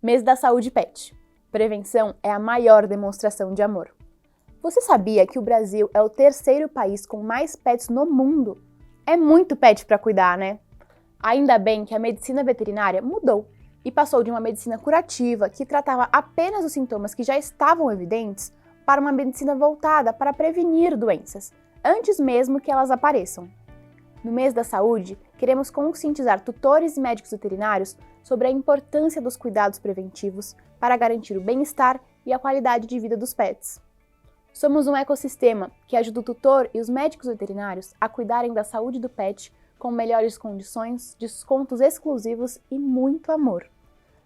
Mês da Saúde Pet. Prevenção é a maior demonstração de amor. Você sabia que o Brasil é o terceiro país com mais pets no mundo? É muito pet para cuidar, né? Ainda bem que a medicina veterinária mudou e passou de uma medicina curativa que tratava apenas os sintomas que já estavam evidentes para uma medicina voltada para prevenir doenças, antes mesmo que elas apareçam. No mês da saúde, queremos conscientizar tutores e médicos veterinários sobre a importância dos cuidados preventivos para garantir o bem-estar e a qualidade de vida dos pets. Somos um ecossistema que ajuda o tutor e os médicos veterinários a cuidarem da saúde do pet com melhores condições, descontos exclusivos e muito amor.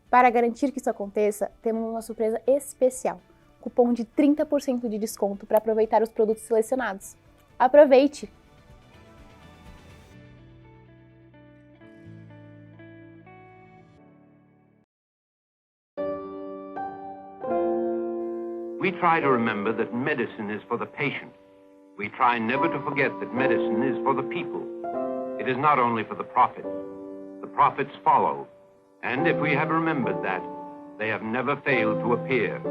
Para garantir que isso aconteça, temos uma surpresa especial, cupom de 30% de desconto para aproveitar os produtos selecionados. Aproveite! We try to remember that medicine is for the patient. We try never to forget that medicine is for the people. It is not only for the profits. The profits follow, and if we have remembered that, they have never failed to appear.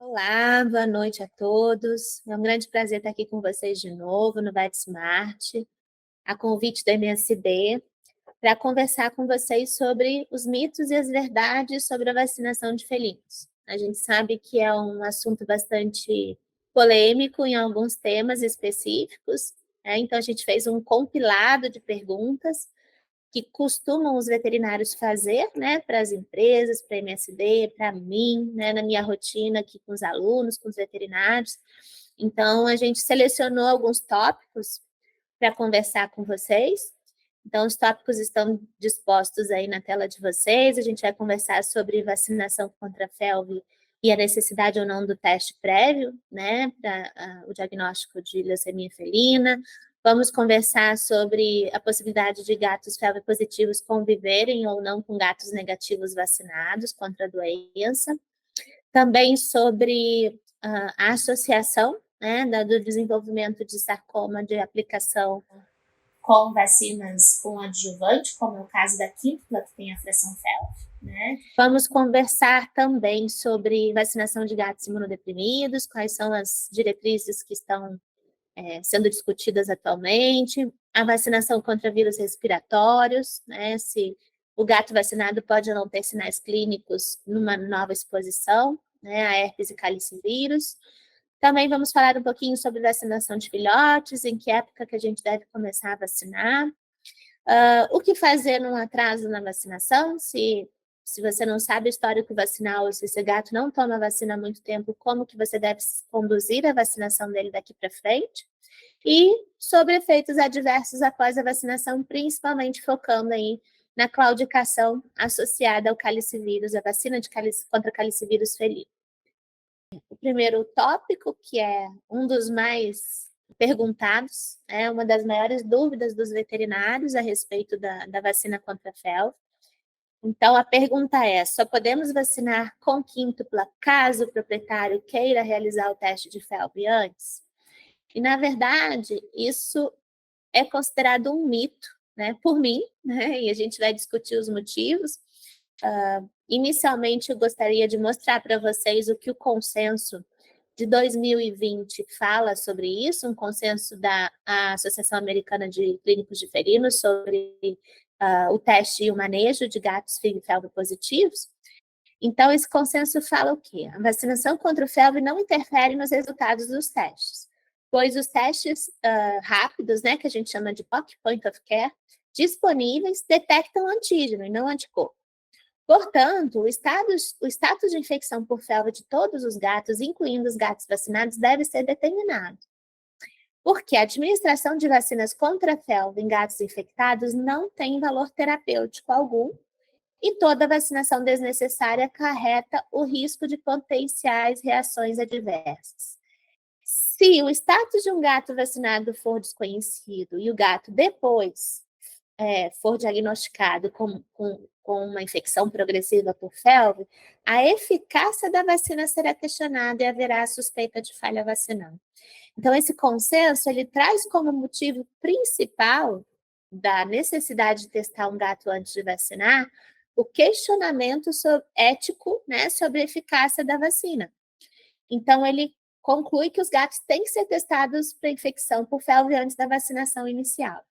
Olá, boa noite a todos. É um grande prazer estar aqui com vocês de novo no VetSmart, a convite do MSD, para conversar com vocês sobre os mitos e as verdades sobre a vacinação de felinos. A gente sabe que é um assunto bastante polêmico em alguns temas específicos, né? Então a gente fez um compilado de perguntas que costumam os veterinários fazer, né, para as empresas, para a MSD, para mim, né, na minha rotina aqui com os alunos, com os veterinários. Então, a gente selecionou alguns tópicos para conversar com vocês. Então, os tópicos estão dispostos aí na tela de vocês. A gente vai conversar sobre vacinação contra a FeLV e a necessidade ou não do teste prévio, né, para o diagnóstico de leucemia felina. Vamos conversar sobre a possibilidade de gatos FeLV positivos conviverem ou não com gatos negativos vacinados contra a doença. Também sobre a associação, né, do desenvolvimento de sarcoma de aplicação com vacinas com adjuvante, como é o caso da quíntupla, que tem a fração FeLV, né? Vamos conversar também sobre vacinação de gatos imunodeprimidos, quais são as diretrizes que estão sendo discutidas atualmente, a vacinação contra vírus respiratórios, né? Se o gato vacinado pode não ter sinais clínicos numa nova exposição, né, a herpes e calicivírus. Também vamos falar um pouquinho sobre vacinação de filhotes, em que época que a gente deve começar a vacinar. O que fazer num atraso na vacinação, se você não sabe o histórico vacinal, ou se esse gato não toma vacina há muito tempo, como que você deve conduzir a vacinação dele daqui para frente. E sobre efeitos adversos após a vacinação, principalmente focando aí na claudicação associada ao calicivírus, a vacina contra calicivírus felino. O primeiro tópico, que é um dos mais perguntados, é uma das maiores dúvidas dos veterinários a respeito da vacina contra a FeLV. Então, a pergunta é: só podemos vacinar com quíntupla caso o proprietário queira realizar o teste de FeLV antes? E, na verdade, isso é considerado um mito, né, por mim, né, e a gente vai discutir os motivos. Inicialmente, eu gostaria de mostrar para vocês o que o consenso de 2020 fala sobre isso, um consenso da Associação Americana de Clínicos de Felinos sobre o teste e o manejo de gatos FeLV positivos. Então, esse consenso fala o quê? A vacinação contra o FeLV não interfere nos resultados dos testes, pois os testes rápidos, né, que a gente chama de POC, Point of Care, disponíveis, detectam antígeno e não anticorpo. Portanto, o status de infecção por FeLV de todos os gatos, incluindo os gatos vacinados, deve ser determinado. Porque a administração de vacinas contra a FeLV em gatos infectados não tem valor terapêutico algum e toda vacinação desnecessária acarreta o risco de potenciais reações adversas. Se o status de um gato vacinado for desconhecido e o gato depois for diagnosticado com uma infecção progressiva por FeLV, a eficácia da vacina será questionada e haverá suspeita de falha vacinal. Então, esse consenso, ele traz como motivo principal da necessidade de testar um gato antes de vacinar o questionamento ético, né, sobre a eficácia da vacina. Então, ele conclui que os gatos têm que ser testados para infecção por FeLV antes da vacinação inicial.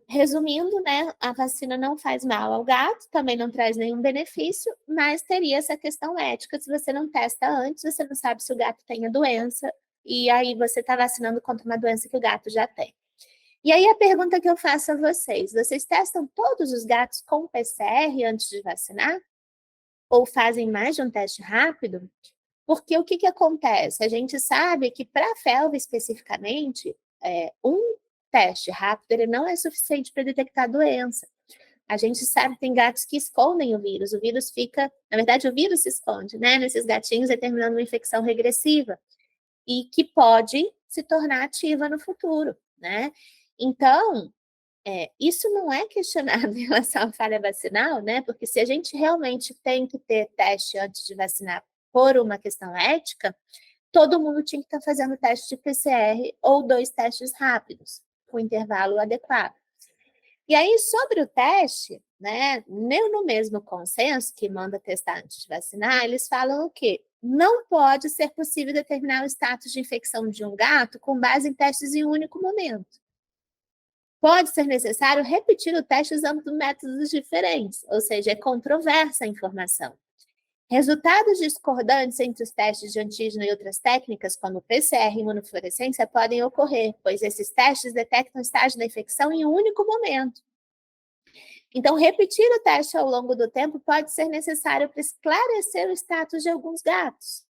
Resumindo, né, a vacina não faz mal ao gato, também não traz nenhum benefício, mas teria essa questão ética: se você não testa antes, você não sabe se o gato tem a doença, e aí você está vacinando contra uma doença que o gato já tem. E aí a pergunta que eu faço a vocês: vocês testam todos os gatos com PCR antes de vacinar? Ou fazem mais de um teste rápido? Porque o que acontece? A gente sabe que para a FeLV especificamente, um teste rápido ele não é suficiente para detectar a doença. A gente sabe que tem gatos que escondem o vírus fica, na verdade o vírus se esconde, né, nesses gatinhos, determinando uma infecção regressiva e que pode se tornar ativa no futuro, né? Então, isso não é questionado em relação à falha vacinal, né? Porque se a gente realmente tem que ter teste antes de vacinar por uma questão ética, todo mundo tinha que estar fazendo teste de PCR ou 2 testes rápidos, com intervalo adequado. E aí, sobre o teste, né, no mesmo consenso que manda testar antes de vacinar, eles falam o quê? Não pode ser possível determinar o status de infecção de um gato com base em testes em um único momento. Pode ser necessário repetir o teste usando métodos diferentes, ou seja, é controversa a informação. Resultados discordantes entre os testes de antígeno e outras técnicas, como PCR e imunofluorescência, podem ocorrer, pois esses testes detectam o estágio da infecção em um único momento. Então, repetir o teste ao longo do tempo pode ser necessário para esclarecer o status de alguns gatos.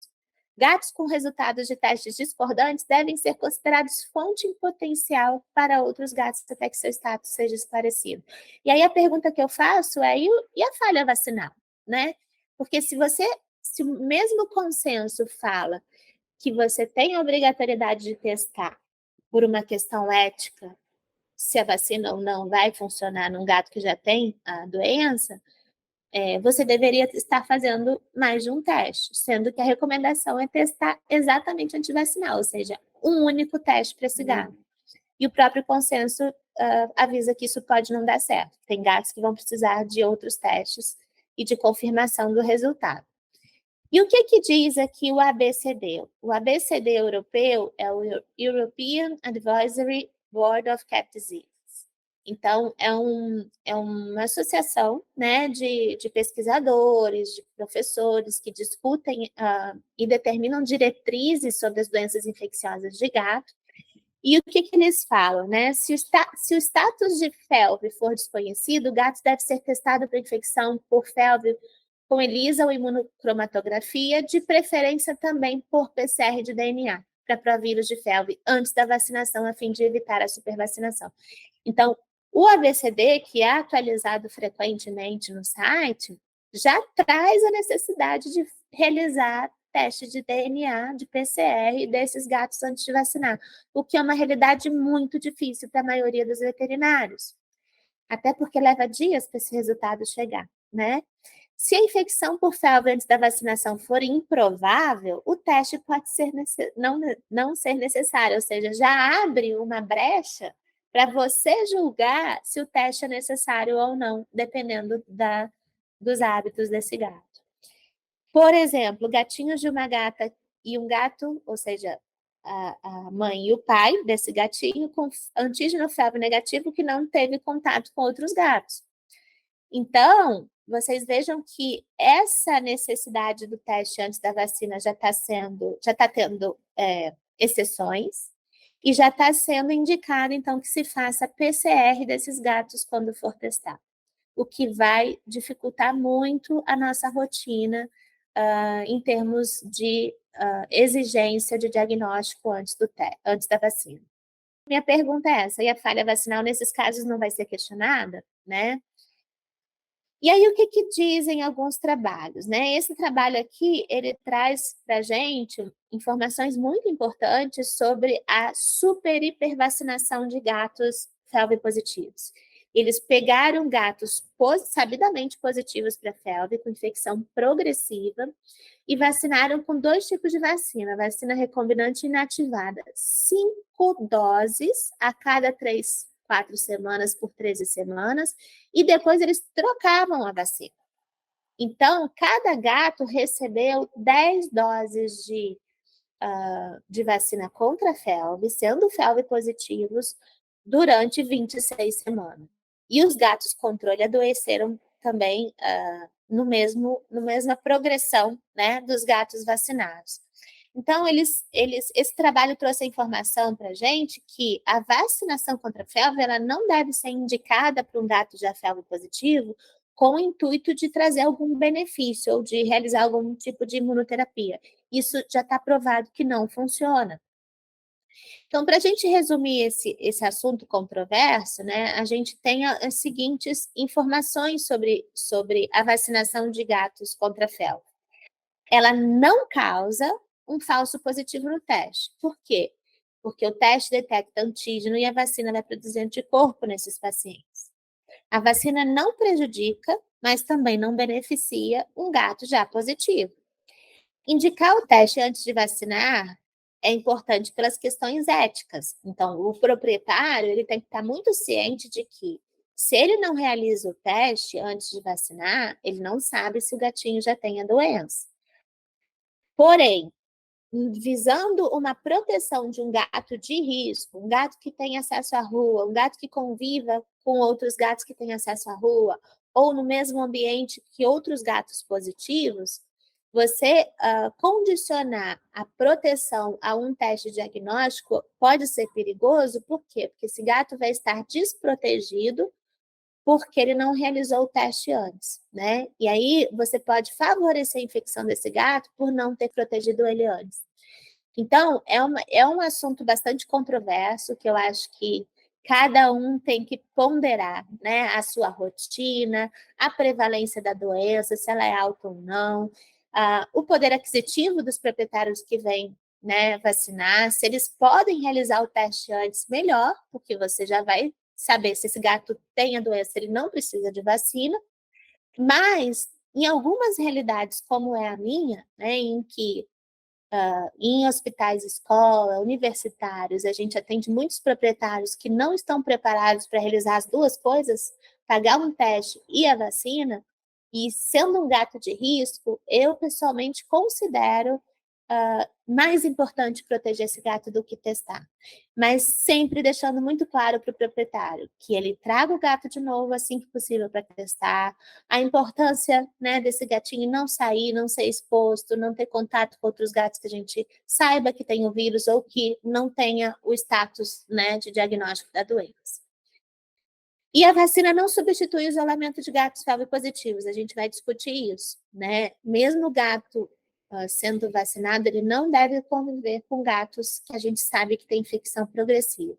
Gatos com resultados de testes discordantes devem ser considerados fonte em potencial para outros gatos até que seu status seja esclarecido. E aí a pergunta que eu faço é: e a falha vacinal, né? Porque se o mesmo consenso fala que você tem a obrigatoriedade de testar por uma questão ética, se a vacina ou não vai funcionar num gato que já tem a doença, você deveria estar fazendo mais de um teste, sendo que a recomendação é testar exatamente antivacinal, ou seja, um único teste para esse gato. e o próprio consenso avisa que isso pode não dar certo. Tem gatos que vão precisar de outros testes e de confirmação do resultado. E o que diz aqui o ABCD? O ABCD europeu é o European Advisory Board of Cat Disease. Então, é uma associação, né, de pesquisadores, de professores que discutem e determinam diretrizes sobre as doenças infecciosas de gato. E o que eles falam, né? Se o status de FeLV for desconhecido, o gato deve ser testado para infecção por FeLV com ELISA ou imunocromatografia, de preferência também por PCR de DNA, para provírus de FeLV, antes da vacinação, a fim de evitar a supervacinação. Então, o ABCD, que é atualizado frequentemente no site, já traz a necessidade de realizar teste de DNA, de PCR desses gatos antes de vacinar, o que é uma realidade muito difícil para a maioria dos veterinários, até porque leva dias para esse resultado chegar, né? Se a infecção por FeLV antes da vacinação for improvável, o teste pode não ser necessário, ou seja, já abre uma brecha para você julgar se o teste é necessário ou não, dependendo dos hábitos desse gato. Por exemplo, gatinhos de uma gata e um gato, ou seja, a mãe e o pai desse gatinho com antígeno FeLV negativo que não teve contato com outros gatos. Então, vocês vejam que essa necessidade do teste antes da vacina já está tendo exceções e já está sendo indicado, então, que se faça PCR desses gatos quando for testar, o que vai dificultar muito a nossa rotina em termos de exigência de diagnóstico antes da vacina. Minha pergunta é essa, e a falha vacinal nesses casos não vai ser questionada, né? E aí, o que dizem alguns trabalhos, né? Esse trabalho aqui, ele traz para a gente informações muito importantes sobre a super-hipervacinação de gatos FeLV positivos. Eles pegaram gatos sabidamente positivos para FeLV, com infecção progressiva, e vacinaram com 2 tipos de vacina, vacina recombinante inativada, 5 doses a cada 4 semanas por 13 semanas, e depois eles trocavam a vacina. Então, cada gato recebeu 10 doses de vacina contra a FeLV, sendo FeLV positivos, durante 26 semanas. E os gatos controle adoeceram também na mesma progressão, né, dos gatos vacinados. Então, esse trabalho trouxe a informação para a gente que a vacinação contra a FeLV ela não deve ser indicada para um gato já FeLV positivo com o intuito de trazer algum benefício ou de realizar algum tipo de imunoterapia. Isso já está provado que não funciona. Então, para a gente resumir esse assunto controverso, né, a gente tem as seguintes informações sobre a vacinação de gatos contra a FeLV. Ela não causa um falso positivo no teste. Por quê? Porque o teste detecta antígeno e a vacina vai produzir anticorpo nesses pacientes. A vacina não prejudica, mas também não beneficia um gato já positivo. Indicar o teste antes de vacinar é importante pelas questões éticas. Então, o proprietário ele tem que estar muito ciente de que, se ele não realiza o teste antes de vacinar, ele não sabe se o gatinho já tem a doença. Porém, visando uma proteção de um gato de risco, um gato que tem acesso à rua, um gato que conviva com outros gatos que têm acesso à rua, ou no mesmo ambiente que outros gatos positivos, você condicionar a proteção a um teste diagnóstico pode ser perigoso, por quê? Porque esse gato vai estar desprotegido porque ele não realizou o teste antes, né? E aí você pode favorecer a infecção desse gato por não ter protegido ele antes. Então, é um assunto bastante controverso, que eu acho que cada um tem que ponderar, né? A sua rotina, a prevalência da doença, se ela é alta ou não, o poder aquisitivo dos proprietários que vêm, né, vacinar, se eles podem realizar o teste antes, melhor, porque você já vai saber se esse gato tem a doença, ele não precisa de vacina, mas em algumas realidades, como é a minha, né, em que em hospitais, escola, universitários, a gente atende muitos proprietários que não estão preparados para realizar as duas coisas, pagar um teste e a vacina, e sendo um gato de risco, eu pessoalmente considero mais importante proteger esse gato do que testar. Mas sempre deixando muito claro para o proprietário que ele traga o gato de novo assim que possível para testar, a importância, né, desse gatinho não sair, não ser exposto, não ter contato com outros gatos que a gente saiba que tem o vírus ou que não tenha o status, né, de diagnóstico da doença. E a vacina não substitui o isolamento de gatos felve-positivos, a gente vai discutir isso, né? Mesmo o gato sendo vacinado, ele não deve conviver com gatos que a gente sabe que tem infecção progressiva.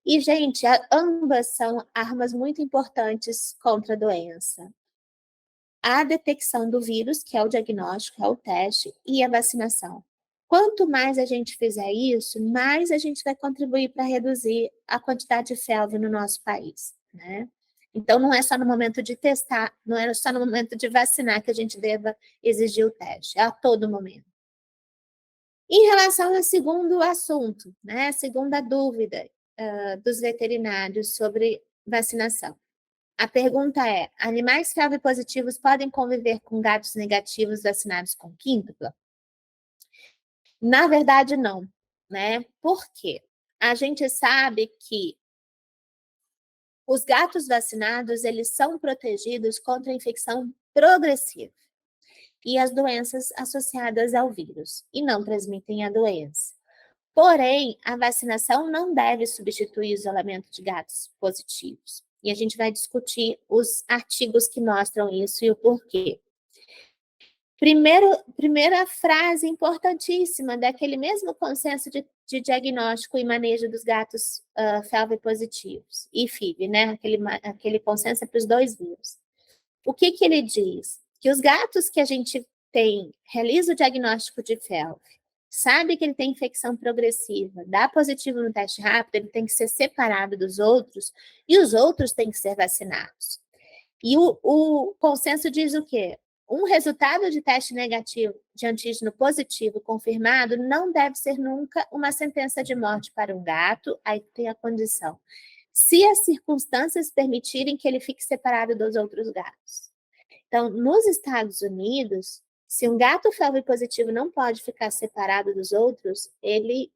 E, gente, ambas são armas muito importantes contra a doença. A detecção do vírus, que é o diagnóstico, é o teste, e a vacinação. Quanto mais a gente fizer isso, mais a gente vai contribuir para reduzir a quantidade de felve no nosso país, né? Então, não é só no momento de testar, não é só no momento de vacinar que a gente deva exigir o teste, é a todo momento. Em relação ao segundo assunto, né, a segunda dúvida dos veterinários sobre vacinação. A pergunta é: animais felve-positivos podem conviver com gatos negativos vacinados com quíntupla? Na verdade, não, né? Por quê? A gente sabe que os gatos vacinados, eles são protegidos contra a infecção progressiva e as doenças associadas ao vírus, e não transmitem a doença. Porém, a vacinação não deve substituir o isolamento de gatos positivos. E a gente vai discutir os artigos que mostram isso e o porquê. Primeira frase importantíssima daquele mesmo consenso de diagnóstico e manejo dos gatos felve-positivos, IFIV, né? Aquele consenso é para os dois vírus. O que ele diz? Que os gatos que a gente realiza o diagnóstico de felve, sabe que ele tem infecção progressiva, dá positivo no teste rápido, ele tem que ser separado dos outros, e os outros têm que ser vacinados. E o consenso diz o quê? Um resultado de teste negativo de antígeno positivo confirmado não deve ser nunca uma sentença de morte para um gato, aí tem a condição. Se as circunstâncias permitirem que ele fique separado dos outros gatos. Então, nos Estados Unidos, se um gato felve-positivo não pode ficar separado dos outros, ele,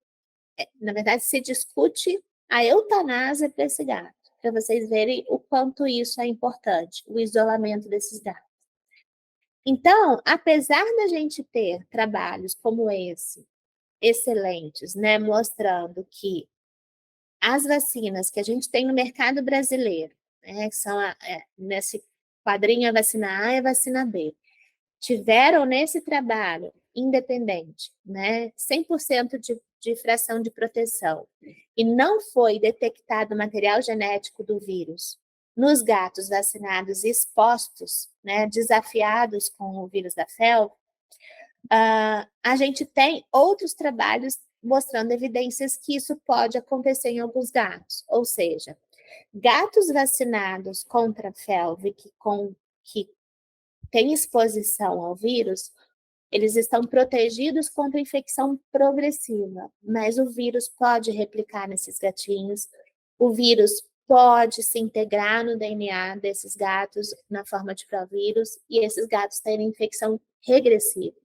na verdade, se discute a eutanásia para esse gato, para vocês verem o quanto isso é importante, o isolamento desses gatos. Então, apesar da gente ter trabalhos como esse, excelentes, né, mostrando que as vacinas que a gente tem no mercado brasileiro, né, que são nesse quadrinho a vacina A e a vacina B, tiveram nesse trabalho independente, né, 100% de fração de proteção, e não foi detectado material genético do vírus nos gatos vacinados expostos, né, desafiados com o vírus da felve, a gente tem outros trabalhos mostrando evidências que isso pode acontecer em alguns gatos, ou seja, gatos vacinados contra a felve que têm exposição ao vírus, eles estão protegidos contra a infecção progressiva, mas o vírus pode replicar nesses gatinhos, o vírus pode se integrar no DNA desses gatos na forma de provírus e esses gatos terem infecção regressiva.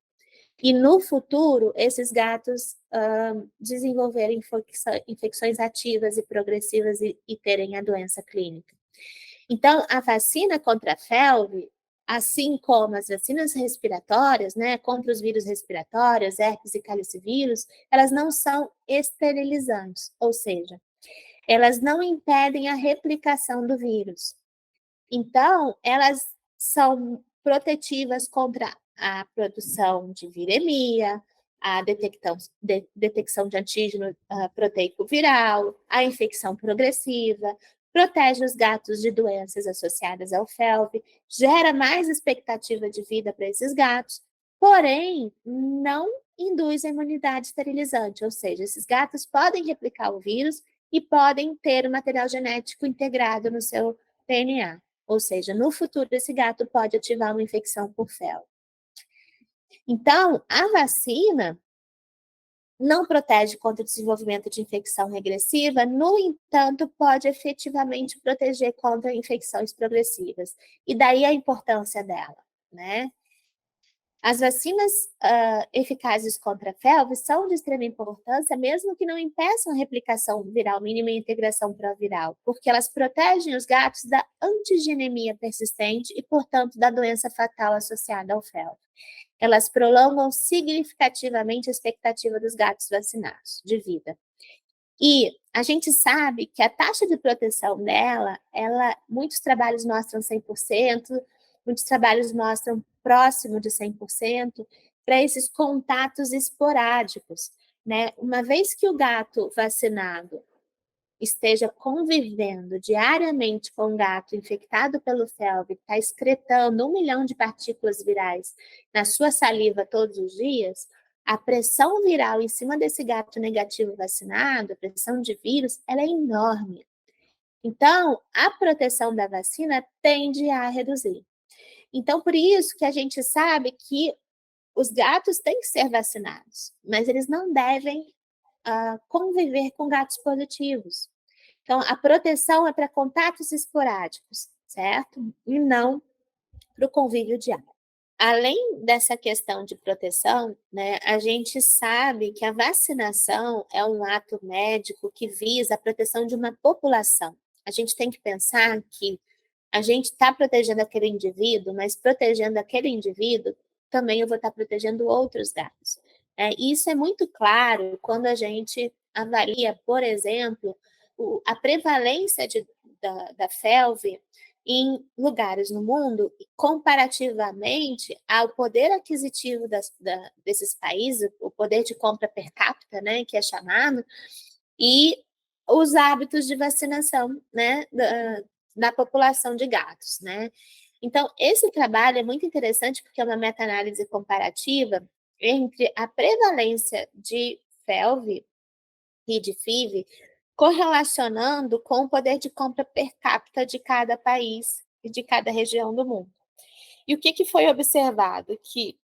E no futuro, esses gatos desenvolverem infecções ativas e progressivas e terem a doença clínica. Então, a vacina contra a felve, assim como as vacinas respiratórias, né, contra os vírus respiratórios, herpes e calicivírus, elas não são esterilizantes, ou seja, elas não impedem a replicação do vírus. Então, elas são protetivas contra a produção de viremia, a detecção de antígeno proteico viral, a infecção progressiva, protege os gatos de doenças associadas ao felve, gera mais expectativa de vida para esses gatos, porém, não induz a imunidade esterilizante, ou seja, esses gatos podem replicar o vírus e podem ter o material genético integrado no seu DNA. Ou seja, no futuro, esse gato pode ativar uma infecção por felve. Então, a vacina, não protege contra o desenvolvimento de infecção regressiva, no entanto, pode efetivamente proteger contra infecções progressivas. E daí a importância dela, né? As vacinas eficazes contra a felve são de extrema importância, mesmo que não impeçam a replicação viral mínima e integração proviral, porque elas protegem os gatos da antigenemia persistente e, portanto, da doença fatal associada ao felve. Elas prolongam significativamente a expectativa dos gatos vacinados de vida. E a gente sabe que a taxa de proteção dela, muitos trabalhos mostram 100%, muitos trabalhos mostram próximo de 100%, para esses contatos esporádicos, né? Uma vez que o gato vacinado esteja convivendo diariamente com um gato infectado pelo felve, está excretando 1 milhão de partículas virais na sua saliva todos os dias, a pressão viral em cima desse gato negativo vacinado, a pressão de vírus, ela é enorme. Então, a proteção da vacina tende a reduzir. Então, por isso que a gente sabe que os gatos têm que ser vacinados, mas eles não devem conviver com gatos positivos. Então, a proteção é para contatos esporádicos, certo? E não para o convívio diário. Além dessa questão de proteção, né, a gente sabe que a vacinação é um ato médico que visa a proteção de uma população. A gente tem que pensar que a gente está protegendo aquele indivíduo, mas protegendo aquele indivíduo, também eu vou estar protegendo outros gatos. E isso é muito claro quando a gente avalia, por exemplo, a prevalência da felve em lugares no mundo, comparativamente ao poder aquisitivo desses países, o poder de compra per capita, né, que é chamado, e os hábitos de vacinação, né, da população de gatos, né. Então, esse trabalho é muito interessante porque é uma meta-análise comparativa entre a prevalência de felve e de FIV, correlacionando com o poder de compra per capita de cada país e de cada região do mundo. E o que foi observado? Que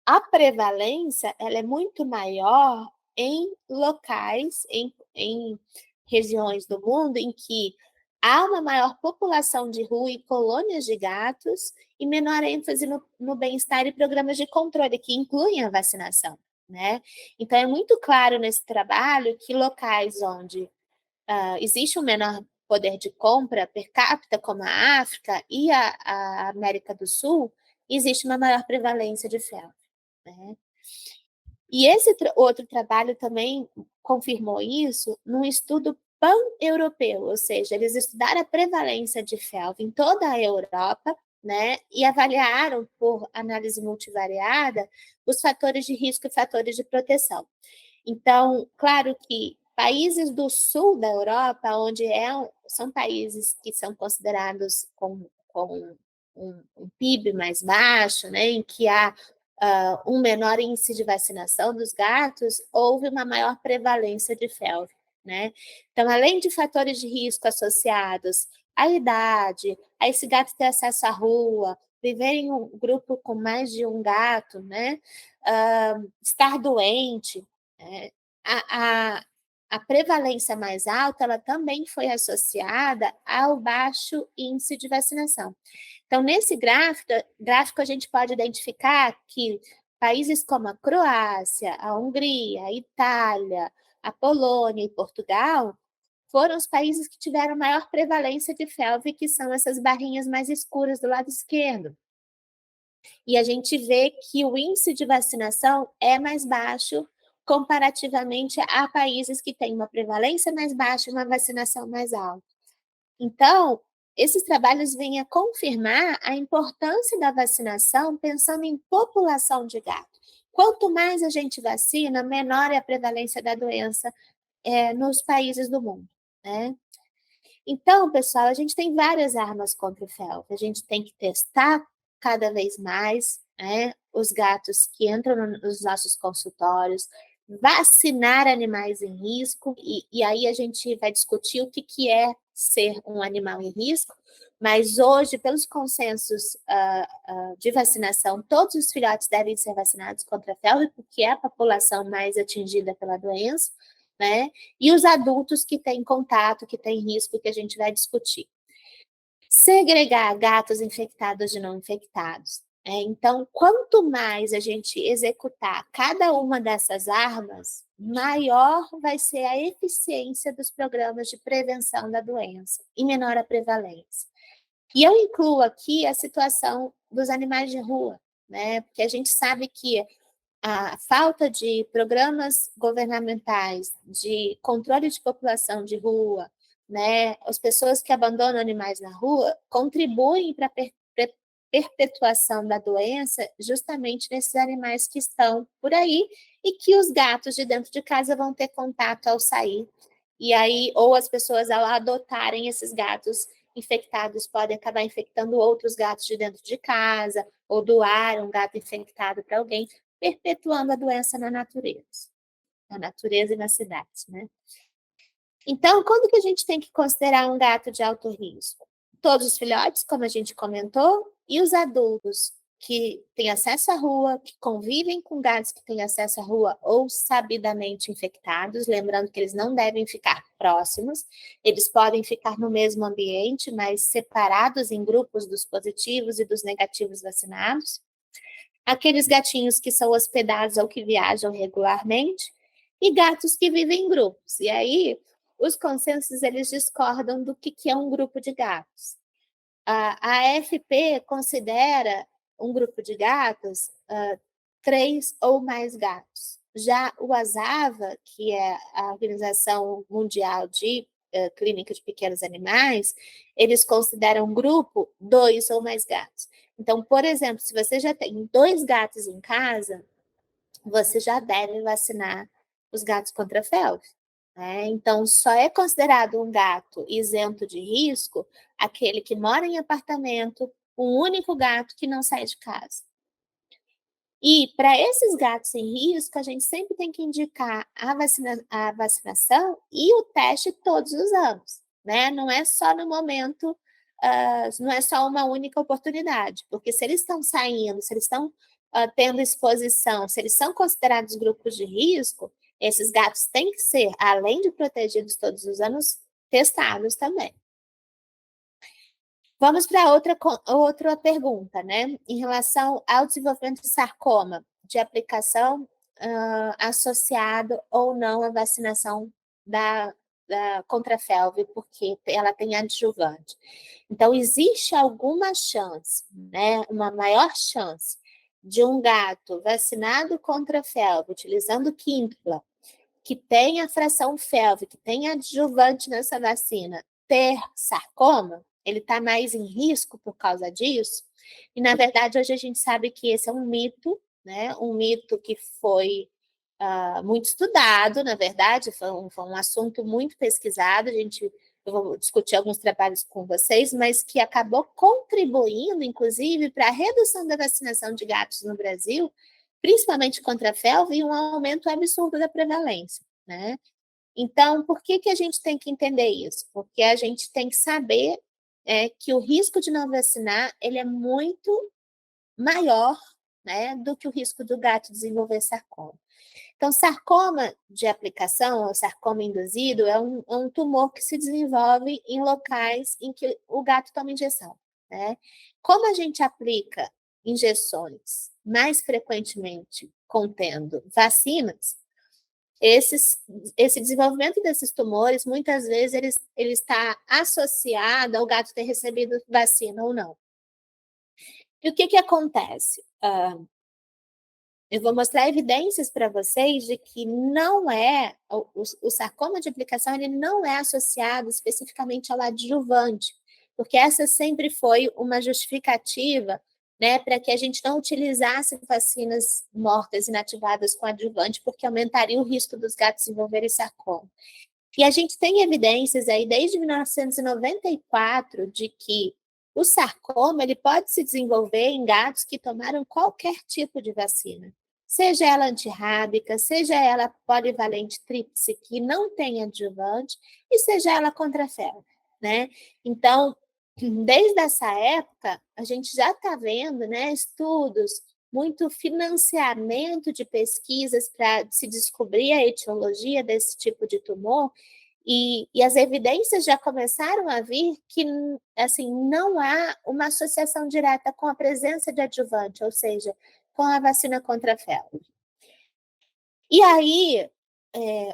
a prevalência ela é muito maior em locais, em regiões do mundo em que há uma maior população de rua e colônias de gatos e menor ênfase no bem-estar e programas de controle, que incluem a vacinação, né? Então, é muito claro nesse trabalho que locais onde existe um menor poder de compra per capita, como a África e a América do Sul, existe uma maior prevalência de felve, né? E esse outro trabalho também confirmou isso num estudo pan-europeu, ou seja, eles estudaram a prevalência de felve em toda a Europa, né, e avaliaram por análise multivariada os fatores de risco e fatores de proteção. Então, claro que países do sul da Europa, onde são países que são considerados com um PIB mais baixo, né, em que há um menor índice de vacinação dos gatos, houve uma maior prevalência de felve, né? Então, além de fatores de risco associados à idade, a esse gato ter acesso à rua, viver em um grupo com mais de um gato, né? Estar doente, né? A prevalência mais alta, ela também foi associada ao baixo índice de vacinação. Então, nesse gráfico a gente pode identificar que países como a Croácia, a Hungria, a Itália, a Polônia e Portugal foram os países que tiveram maior prevalência de felve, que são essas barrinhas mais escuras do lado esquerdo. E a gente vê que o índice de vacinação é mais baixo comparativamente a países que têm uma prevalência mais baixa e uma vacinação mais alta. Então, esses trabalhos vêm a confirmar a importância da vacinação pensando em população de gato. Quanto mais a gente vacina, menor é a prevalência da doença nos países do mundo, né? Então, pessoal, a gente tem várias armas contra o felve. A gente tem que testar cada vez mais, né, os gatos que entram nos nossos consultórios, vacinar animais em risco, e aí a gente vai discutir o que é ser um animal em risco, mas hoje, pelos consensos de vacinação, todos os filhotes devem ser vacinados contra a felve, porque é a população mais atingida pela doença, né? E os adultos que têm contato, que têm risco, que a gente vai discutir. Segregar gatos infectados de não infectados. Então, quanto mais a gente executar cada uma dessas armas, maior vai ser a eficiência dos programas de prevenção da doença e menor a prevalência. E eu incluo aqui a situação dos animais de rua, né? Porque a gente sabe que a falta de programas governamentais de controle de população de rua, né, as pessoas que abandonam animais na rua contribuem para a perpetuação da doença justamente nesses animais que estão por aí e que os gatos de dentro de casa vão ter contato ao sair. E aí, ou as pessoas ao adotarem esses gatos infectados podem acabar infectando outros gatos de dentro de casa, ou doar um gato infectado para alguém, perpetuando a doença na natureza e nas cidades, né? Então, quando que a gente tem que considerar um gato de alto risco? Todos os filhotes, como a gente comentou, e os adultos que têm acesso à rua, que convivem com gatos que têm acesso à rua ou sabidamente infectados, lembrando que eles não devem ficar próximos, eles podem ficar no mesmo ambiente, mas separados em grupos dos positivos e dos negativos vacinados. Aqueles gatinhos que são hospedados ou que viajam regularmente, e gatos que vivem em grupos. E aí, os consensos, eles discordam do que é um grupo de gatos. A AFP considera um grupo de gatos 3 ou mais gatos. Já o ASAVA, que é a Organização Mundial de Clínica de Pequenos Animais, eles consideram um grupo 2 ou mais gatos. Então, por exemplo, se você já tem 2 gatos em casa, você já deve vacinar os gatos contra a felve. Né? Então, só é considerado um gato isento de risco aquele que mora em apartamento, um único gato que não sai de casa. E para esses gatos em risco, a gente sempre tem que indicar a vacinação e o teste todos os anos, né? Não é só no momento, não é só uma única oportunidade, porque se eles estão saindo, se eles estão tendo exposição, se eles são considerados grupos de risco, esses gatos têm que ser, além de protegidos todos os anos, testados também. Vamos para outra pergunta, né? Em relação ao desenvolvimento de sarcoma, de aplicação associado ou não à vacinação contra a felve, porque ela tem adjuvante. Então, existe alguma chance, né? Uma maior chance de um gato vacinado contra a felve, utilizando quíntupla, que tem a fração felve, que tem adjuvante nessa vacina, ter sarcoma? Ele está mais em risco por causa disso? E, na verdade, hoje a gente sabe que esse é um mito, né? Um mito que foi muito estudado, na verdade, foi um assunto muito pesquisado, eu vou discutir alguns trabalhos com vocês, mas que acabou contribuindo, inclusive, para a redução da vacinação de gatos no Brasil, principalmente contra a felve, e um aumento absurdo da prevalência, né? Então, por que a gente tem que entender isso? Porque a gente tem que saber que o risco de não vacinar ele é muito maior, né, do que o risco do gato desenvolver sarcoma. Então, sarcoma de aplicação, ou sarcoma induzido, é um tumor que se desenvolve em locais em que o gato toma injeção, né? Como a gente aplica injeções mais frequentemente contendo vacinas, esse desenvolvimento desses tumores, muitas vezes, ele está associado ao gato ter recebido vacina ou não. E o que acontece? Eu vou mostrar evidências para vocês de que não é, o sarcoma de aplicação, ele não é associado especificamente ao adjuvante, porque essa sempre foi uma justificativa, né, para que a gente não utilizasse vacinas mortas inativadas com adjuvante, porque aumentaria o risco dos gatos desenvolverem sarcoma. E a gente tem evidências aí desde 1994 de que o sarcoma ele pode se desenvolver em gatos que tomaram qualquer tipo de vacina, seja ela antirrábica, seja ela polivalente tríplice, que não tem adjuvante, e seja ela contra a febre, né? Então, desde essa época, a gente já está vendo, né, estudos, muito financiamento de pesquisas para se descobrir a etiologia desse tipo de tumor, e as evidências já começaram a vir que, assim, não há uma associação direta com a presença de adjuvante, ou seja, com a vacina contra a febre. E aí,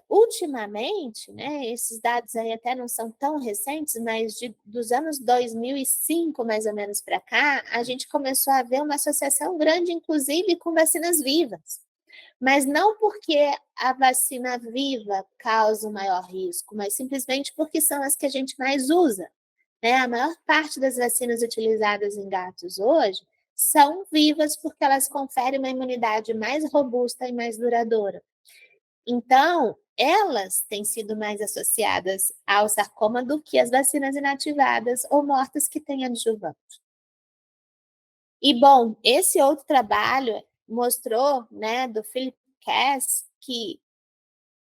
ultimamente, né, esses dados aí até não são tão recentes, mas dos anos 2005, mais ou menos, para cá, a gente começou a ver uma associação grande, inclusive, com vacinas vivas. Mas não porque a vacina viva causa o maior risco, mas simplesmente porque são as que a gente mais usa, né? A maior parte das vacinas utilizadas em gatos hoje são vivas porque elas conferem uma imunidade mais robusta e mais duradoura. Então, elas têm sido mais associadas ao sarcoma do que as vacinas inativadas ou mortas que têm adjuvante. E, bom, esse outro trabalho mostrou, né, do Philip Cass, que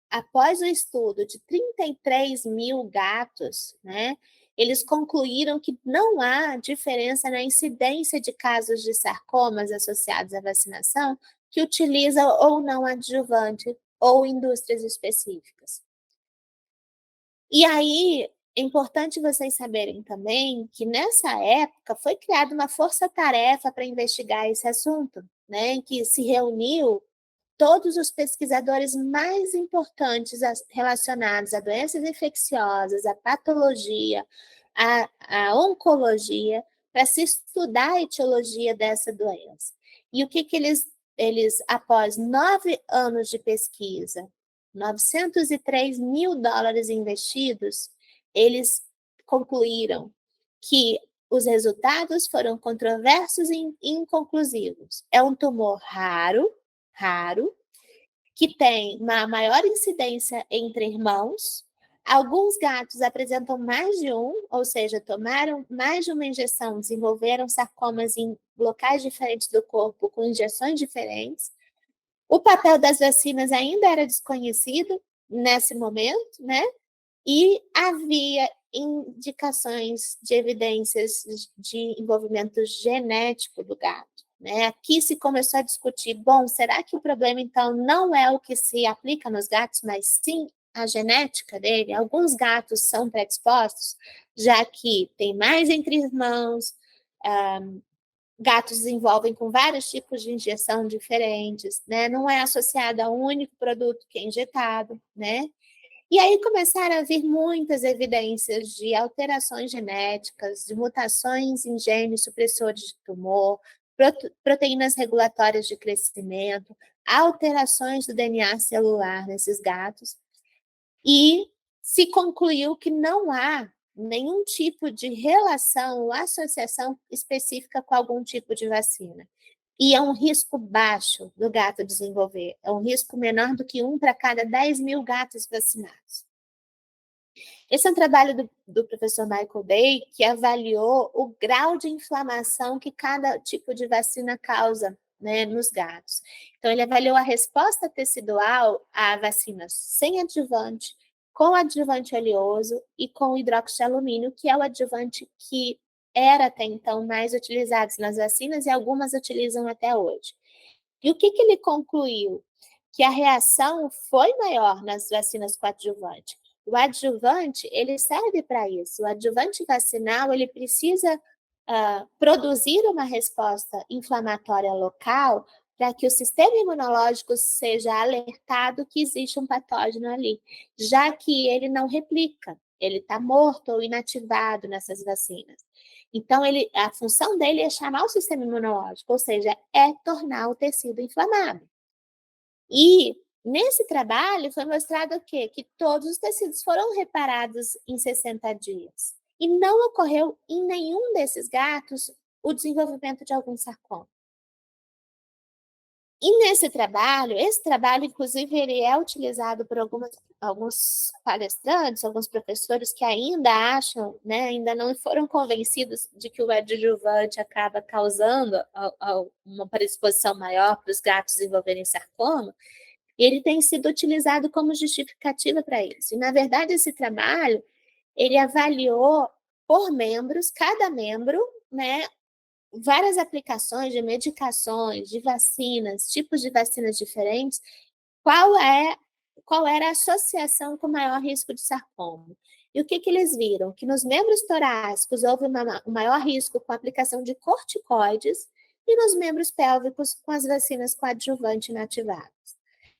após o estudo de 33 mil gatos, né, eles concluíram que não há diferença na incidência de casos de sarcomas associados à vacinação que utiliza ou não adjuvante ou indústrias específicas. E aí, é importante vocês saberem também que nessa época foi criada uma força-tarefa para investigar esse assunto, né, em que se reuniu todos os pesquisadores mais importantes relacionados a doenças infecciosas, a patologia, a oncologia, para se estudar a etiologia dessa doença. E o que eles, após 9 anos de pesquisa, 903 mil dólares investidos, eles concluíram que os resultados foram controversos e inconclusivos. É um tumor raro, que tem uma maior incidência entre irmãos. Alguns gatos apresentam mais de um, ou seja, tomaram mais de uma injeção, desenvolveram sarcomas em locais diferentes do corpo com injeções diferentes. O papel das vacinas ainda era desconhecido nesse momento, né? E havia indicações de evidências de envolvimento genético do gato. Né? Aqui se começou a discutir, bom, será que o problema então não é o que se aplica nos gatos, mas sim a genética dele? Alguns gatos são predispostos, já que tem mais entre irmãos, gatos desenvolvem com vários tipos de injeção diferentes, né? Não é associado a um único produto que é injetado, né? E aí começaram a vir muitas evidências de alterações genéticas, de mutações em genes supressores de tumor, proteínas regulatórias de crescimento, alterações do DNA celular nesses gatos, e se concluiu que não há nenhum tipo de relação ou associação específica com algum tipo de vacina. E é um risco baixo do gato desenvolver, é um risco menor do que 1 para cada 10 mil gatos vacinados. Esse é um trabalho do professor Michael Day, que avaliou o grau de inflamação que cada tipo de vacina causa, né, nos gatos. Então, ele avaliou a resposta tecidual a vacinas sem adjuvante, com adjuvante oleoso e com hidroxialumínio, que é o adjuvante que era até então mais utilizado nas vacinas e algumas utilizam até hoje. E o que ele concluiu? Que a reação foi maior nas vacinas com adjuvante. O adjuvante, ele serve para isso. O adjuvante vacinal, ele precisa produzir uma resposta inflamatória local para que o sistema imunológico seja alertado que existe um patógeno ali, já que ele não replica, ele está morto ou inativado nessas vacinas. Então, a função dele é chamar o sistema imunológico, ou seja, é tornar o tecido inflamado. E nesse trabalho foi mostrado o quê? Que todos os tecidos foram reparados em 60 dias. E não ocorreu em nenhum desses gatos o desenvolvimento de algum sarcoma. E nesse trabalho, esse trabalho, inclusive, ele é utilizado por alguns palestrantes, alguns professores que ainda acham, né, ainda não foram convencidos de que o adjuvante acaba causando uma predisposição maior para os gatos desenvolverem sarcoma, e ele tem sido utilizado como justificativa para isso. E, na verdade, esse trabalho, ele avaliou por membros, cada membro, né, várias aplicações de medicações, de vacinas, tipos de vacinas diferentes, qual era a associação com maior risco de sarcoma. E o que eles viram? Que nos membros torácicos houve um maior risco com a aplicação de corticoides e nos membros pélvicos com as vacinas coadjuvante inativadas.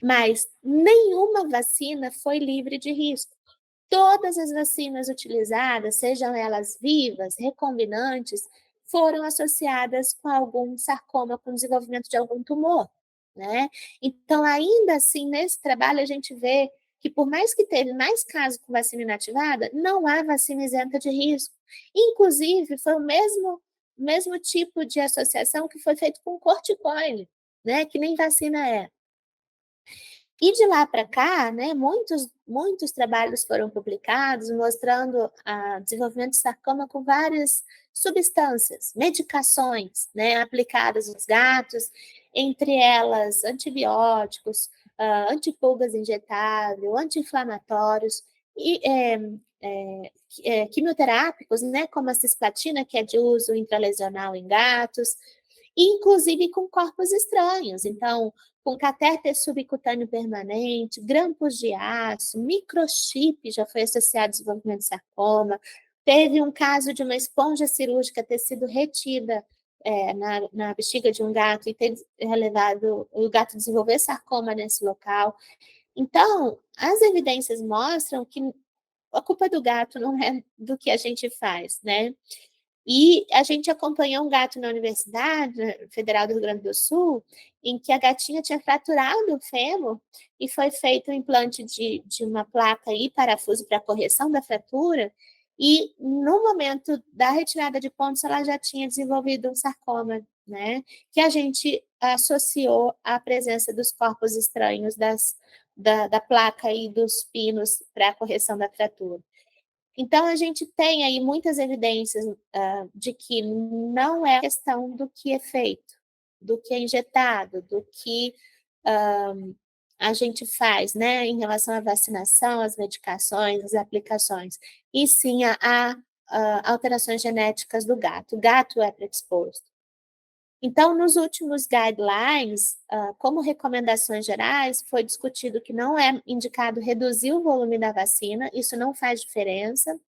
Mas nenhuma vacina foi livre de risco. Todas as vacinas utilizadas, sejam elas vivas, recombinantes, foram associadas com algum sarcoma, com desenvolvimento de algum tumor, né? Então, ainda assim, nesse trabalho, a gente vê que, por mais que teve mais casos com vacina inativada, não há vacina isenta de risco. Inclusive, foi o mesmo tipo de associação que foi feito com corticoide, né? Que nem vacina é. E de lá para cá, né, muitos trabalhos foram publicados mostrando o desenvolvimento de sarcoma com várias substâncias, medicações, né, aplicadas nos gatos, entre elas antibióticos, antipulgas injetável, anti-inflamatórios e quimioterápicos, né, como a cisplatina, que é de uso intralesional em gatos, inclusive com corpos estranhos. Então, com catéter subcutâneo permanente, grampos de aço, microchip já foi associado ao desenvolvimento de sarcoma. Teve um caso de uma esponja cirúrgica ter sido retida na bexiga de um gato e ter levado o gato a desenvolver sarcoma nesse local. Então, as evidências mostram que a culpa do gato não é do que a gente faz, né? E a gente acompanhou um gato na Universidade Federal do Rio Grande do Sul, em que a gatinha tinha fraturado o fêmur e foi feito um implante de uma placa e parafuso para correção da fratura, e no momento da retirada de pontos ela já tinha desenvolvido um sarcoma, né? Que a gente associou à presença dos corpos estranhos da placa e dos pinos para a correção da fratura. Então, a gente tem aí muitas evidências de que não é questão do que é feito, do que é injetado, do que a gente faz, né, em relação à vacinação, às medicações, às aplicações, e sim a alterações genéticas do gato. O gato é predisposto. Então, nos últimos guidelines, como recomendações gerais, foi discutido que não é indicado reduzir o volume da vacina, isso não faz diferença.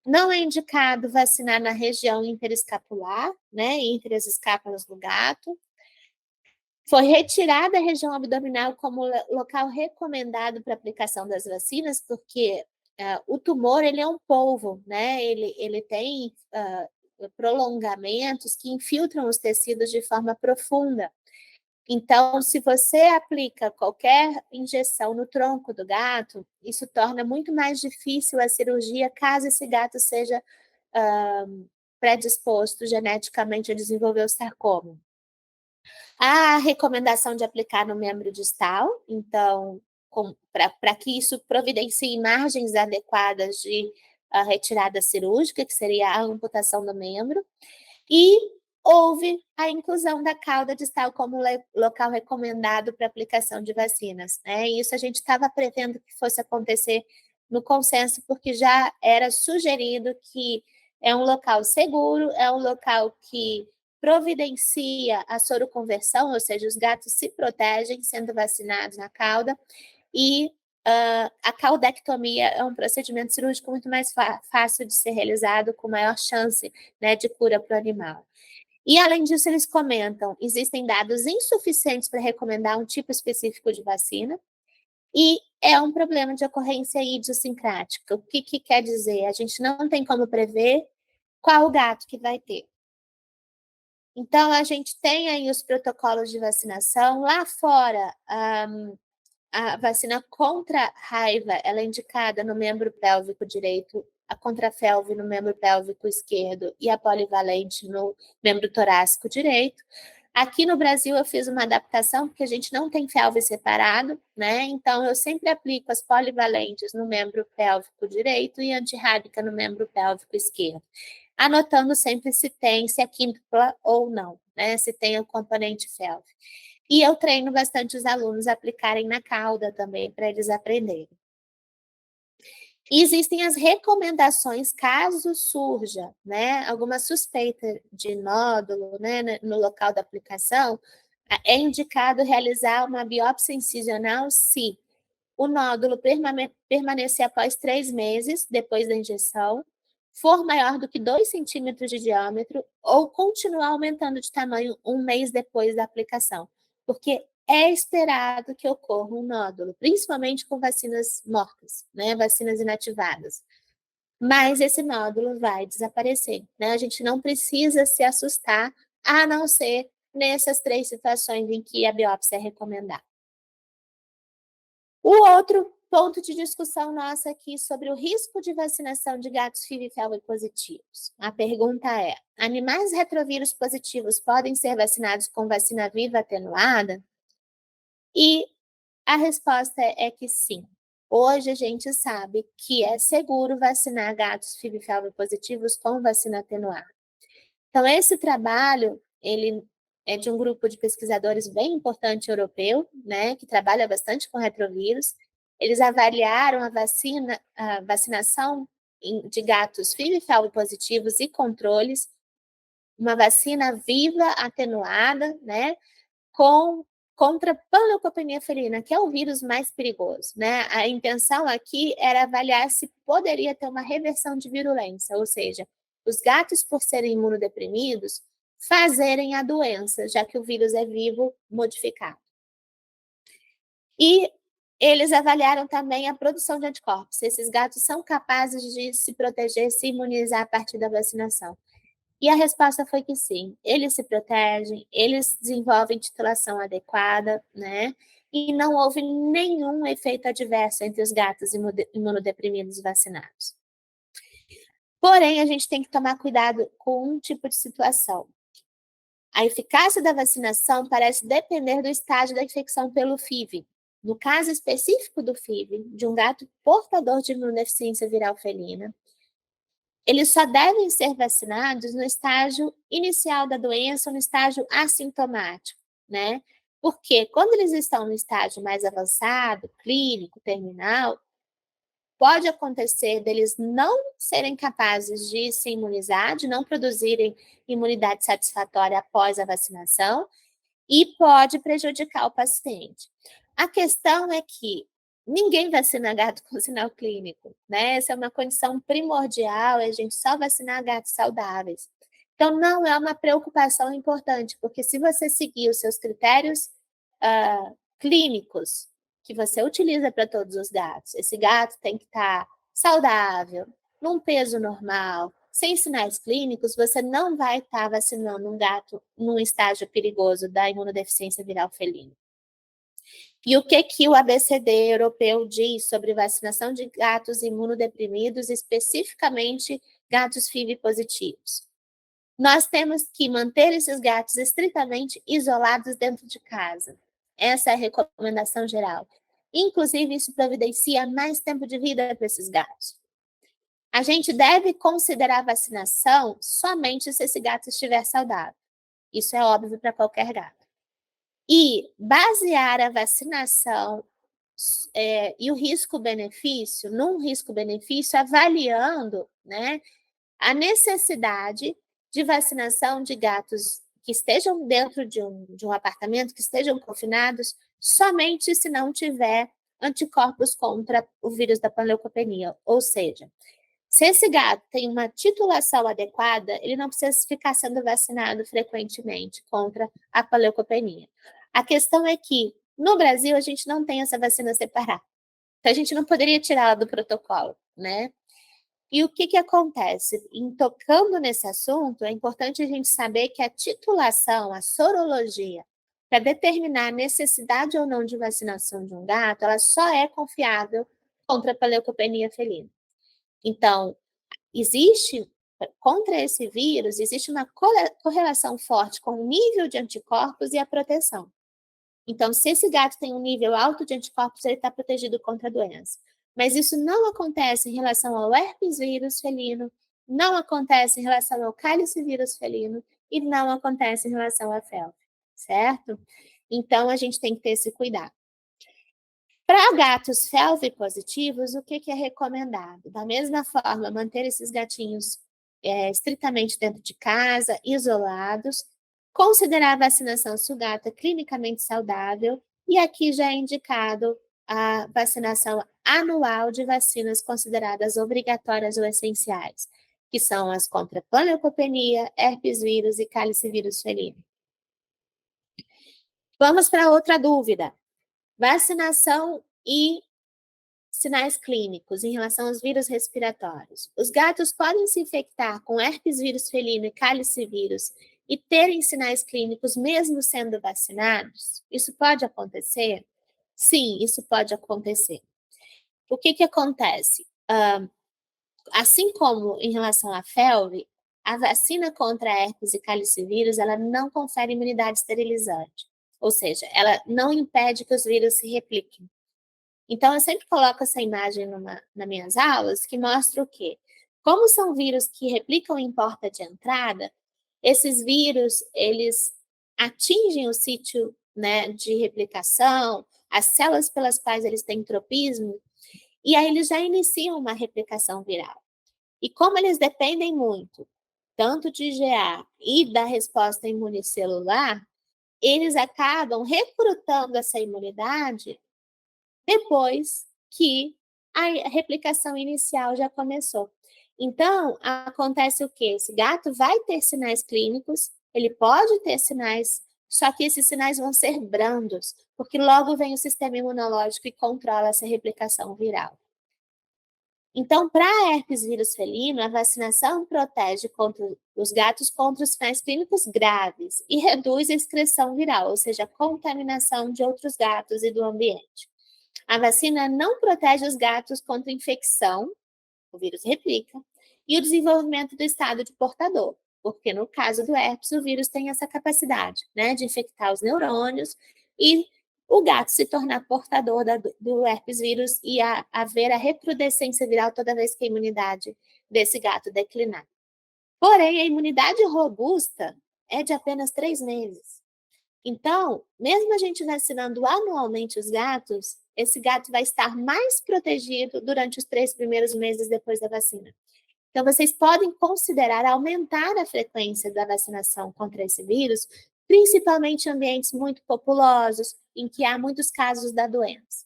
Não é indicado vacinar na região interescapular, né, entre as escápulas do gato. Foi retirada a região abdominal como local recomendado para aplicação das vacinas, porque o tumor ele é um polvo, né? Ele tem prolongamentos que infiltram os tecidos de forma profunda. Então, se você aplica qualquer injeção no tronco do gato, isso torna muito mais difícil a cirurgia caso esse gato seja predisposto geneticamente a desenvolver o sarcoma. A recomendação de aplicar no membro distal, então, para que isso providencie margens adequadas de retirada cirúrgica, que seria a amputação do membro, e houve a inclusão da cauda distal como local recomendado para aplicação de vacinas, né? E isso a gente estava prevendo que fosse acontecer no consenso, porque já era sugerido que é um local seguro, é um local que providencia a soroconversão, ou seja, os gatos se protegem sendo vacinados na cauda, e a caudectomia é um procedimento cirúrgico muito mais fácil de ser realizado, com maior chance, né, de cura para o animal. E, além disso, eles comentam, existem dados insuficientes para recomendar um tipo específico de vacina, e é um problema de ocorrência idiosincrática. O que quer dizer? A gente não tem como prever qual o gato que vai ter. Então, a gente tem aí os protocolos de vacinação. Lá fora, a vacina contra raiva, ela é indicada no membro pélvico direito, a contrafelve no membro pélvico esquerdo e a polivalente no membro torácico direito. Aqui no Brasil eu fiz uma adaptação, porque a gente não tem felve separado, né? Então eu sempre aplico as polivalentes no membro pélvico direito e antirrábica no membro pélvico esquerdo, anotando sempre se é quíntupla ou não, né? Se tem o componente felve. E eu treino bastante os alunos a aplicarem na cauda também, para eles aprenderem. E existem as recomendações caso surja, né, alguma suspeita de nódulo, né, no local da aplicação, é indicado realizar uma biópsia incisional se o nódulo permanecer após 3 meses depois da injeção, for maior do que 2 centímetros de diâmetro ou continuar aumentando de tamanho 1 mês depois da aplicação, porque é esperado que ocorra um nódulo, principalmente com vacinas mortas, né, vacinas inativadas. Mas esse nódulo vai desaparecer, né? A gente não precisa se assustar, a não ser nessas 3 situações em que a biópsia é recomendada. O outro ponto de discussão nossa aqui sobre o risco de vacinação de gatos FIV positivos. A pergunta é: animais retrovírus positivos podem ser vacinados com vacina viva atenuada? E a resposta é que sim. Hoje a gente sabe que é seguro vacinar gatos FIV positivos com vacina atenuada. Então, esse trabalho, ele é de um grupo de pesquisadores bem importante europeu, né, que trabalha bastante com retrovírus. Eles avaliaram a vacinação de gatos FIV positivos e controles, uma vacina viva atenuada, né, contra panleucopenia felina, que é o vírus mais perigoso, né? A intenção aqui era avaliar se poderia ter uma reversão de virulência, ou seja, os gatos, por serem imunodeprimidos, fazerem a doença, já que o vírus é vivo modificado. E eles avaliaram também a produção de anticorpos, se esses gatos são capazes de se proteger, se imunizar a partir da vacinação. E a resposta foi que sim, eles se protegem, eles desenvolvem titulação adequada, né? E não houve nenhum efeito adverso entre os gatos imunodeprimidos vacinados. Porém, a gente tem que tomar cuidado com um tipo de situação. A eficácia da vacinação parece depender do estágio da infecção pelo FIV. No caso específico do FIV, de um gato portador de imunodeficiência viral felina, eles só devem ser vacinados no estágio inicial da doença ou no estágio assintomático, né? Porque quando eles estão no estágio mais avançado, clínico, terminal, pode acontecer deles não serem capazes de se imunizar, de não produzirem imunidade satisfatória após a vacinação, e pode prejudicar o paciente. A questão é que ninguém vacina gato com sinal clínico, né? Essa é uma condição primordial, é a gente só vacinar gatos saudáveis. Então, não é uma preocupação importante, porque se você seguir os seus critérios clínicos, que você utiliza para todos os gatos, esse gato tem que estar saudável, num peso normal, sem sinais clínicos, você não vai estar vacinando um gato num estágio perigoso da imunodeficiência viral felina. E o que o ABCD europeu diz sobre vacinação de gatos imunodeprimidos, especificamente gatos FIV positivos? Nós temos que manter esses gatos estritamente isolados dentro de casa. Essa é a recomendação geral. Inclusive, isso providencia mais tempo de vida para esses gatos. A gente deve considerar a vacinação somente se esse gato estiver saudável. Isso é óbvio para qualquer gato. E basear a vacinação e o risco-benefício, num risco-benefício, avaliando, né, a necessidade de vacinação de gatos que estejam dentro de um apartamento, que estejam confinados, somente se não tiver anticorpos contra o vírus da panleucopenia. Ou seja, se esse gato tem uma titulação adequada, ele não precisa ficar sendo vacinado frequentemente contra a panleucopenia. A questão é que, no Brasil, a gente não tem essa vacina separada. Então, a gente não poderia tirá-la do protocolo, né? E o que acontece? Em tocando nesse assunto, é importante a gente saber que a titulação, a sorologia, para determinar a necessidade ou não de vacinação de um gato, ela só é confiável contra a panleucopenia felina. Então, existe contra esse vírus, existe uma correlação forte com o nível de anticorpos e a proteção. Então, se esse gato tem um nível alto de anticorpos, ele está protegido contra a doença. Mas isso não acontece em relação ao herpes vírus felino, não acontece em relação ao calicivírus felino e não acontece em relação à felve, certo? Então, a gente tem que ter esse cuidado. Para gatos felve positivos, o que é recomendado? Da mesma forma, manter esses gatinhos estritamente dentro de casa, isolados, considerar a vacinação se o gato é clinicamente saudável, e aqui já é indicado a vacinação anual de vacinas consideradas obrigatórias ou essenciais, que são as contra panleucopenia, herpes vírus e calicivírus felino. Vamos para outra dúvida. Vacinação e sinais clínicos em relação aos vírus respiratórios. Os gatos podem se infectar com herpes vírus felino e calicivírus e terem sinais clínicos mesmo sendo vacinados? Isso pode acontecer? Sim, isso pode acontecer. O que acontece? Assim como em relação à felve, a vacina contra herpes e calicivírus, ela não confere imunidade esterilizante. Ou seja, ela não impede que os vírus se repliquem. Então, eu sempre coloco essa imagem nas minhas aulas, que mostra o quê? Como são vírus que replicam em porta de entrada, esses vírus, eles atingem o sítio, né, de replicação, as células pelas quais eles têm tropismo, e aí eles já iniciam uma replicação viral. E como eles dependem muito, tanto de IgA e da resposta imunicelular, eles acabam recrutando essa imunidade depois que a replicação inicial já começou. Então, acontece o quê? Esse gato vai ter sinais clínicos, ele pode ter sinais, só que esses sinais vão ser brandos, porque logo vem o sistema imunológico e controla essa replicação viral. Então, para herpes vírus felino, a vacinação protege os gatos contra os sinais clínicos graves e reduz a excreção viral, ou seja, a contaminação de outros gatos e do ambiente. A vacina não protege os gatos contra infecção, o vírus replica, e o desenvolvimento do estado de portador, porque no caso do herpes, o vírus tem essa capacidade, né, de infectar os neurônios e o gato se tornar portador do herpes vírus e haver a recrudescência viral toda vez que a imunidade desse gato declinar. Porém, a imunidade robusta é de apenas 3 meses. Então, mesmo a gente vacinando anualmente os gatos, esse gato vai estar mais protegido durante os 3 primeiros meses depois da vacina. Então, vocês podem considerar aumentar a frequência da vacinação contra esse vírus, principalmente em ambientes muito populosos, em que há muitos casos da doença.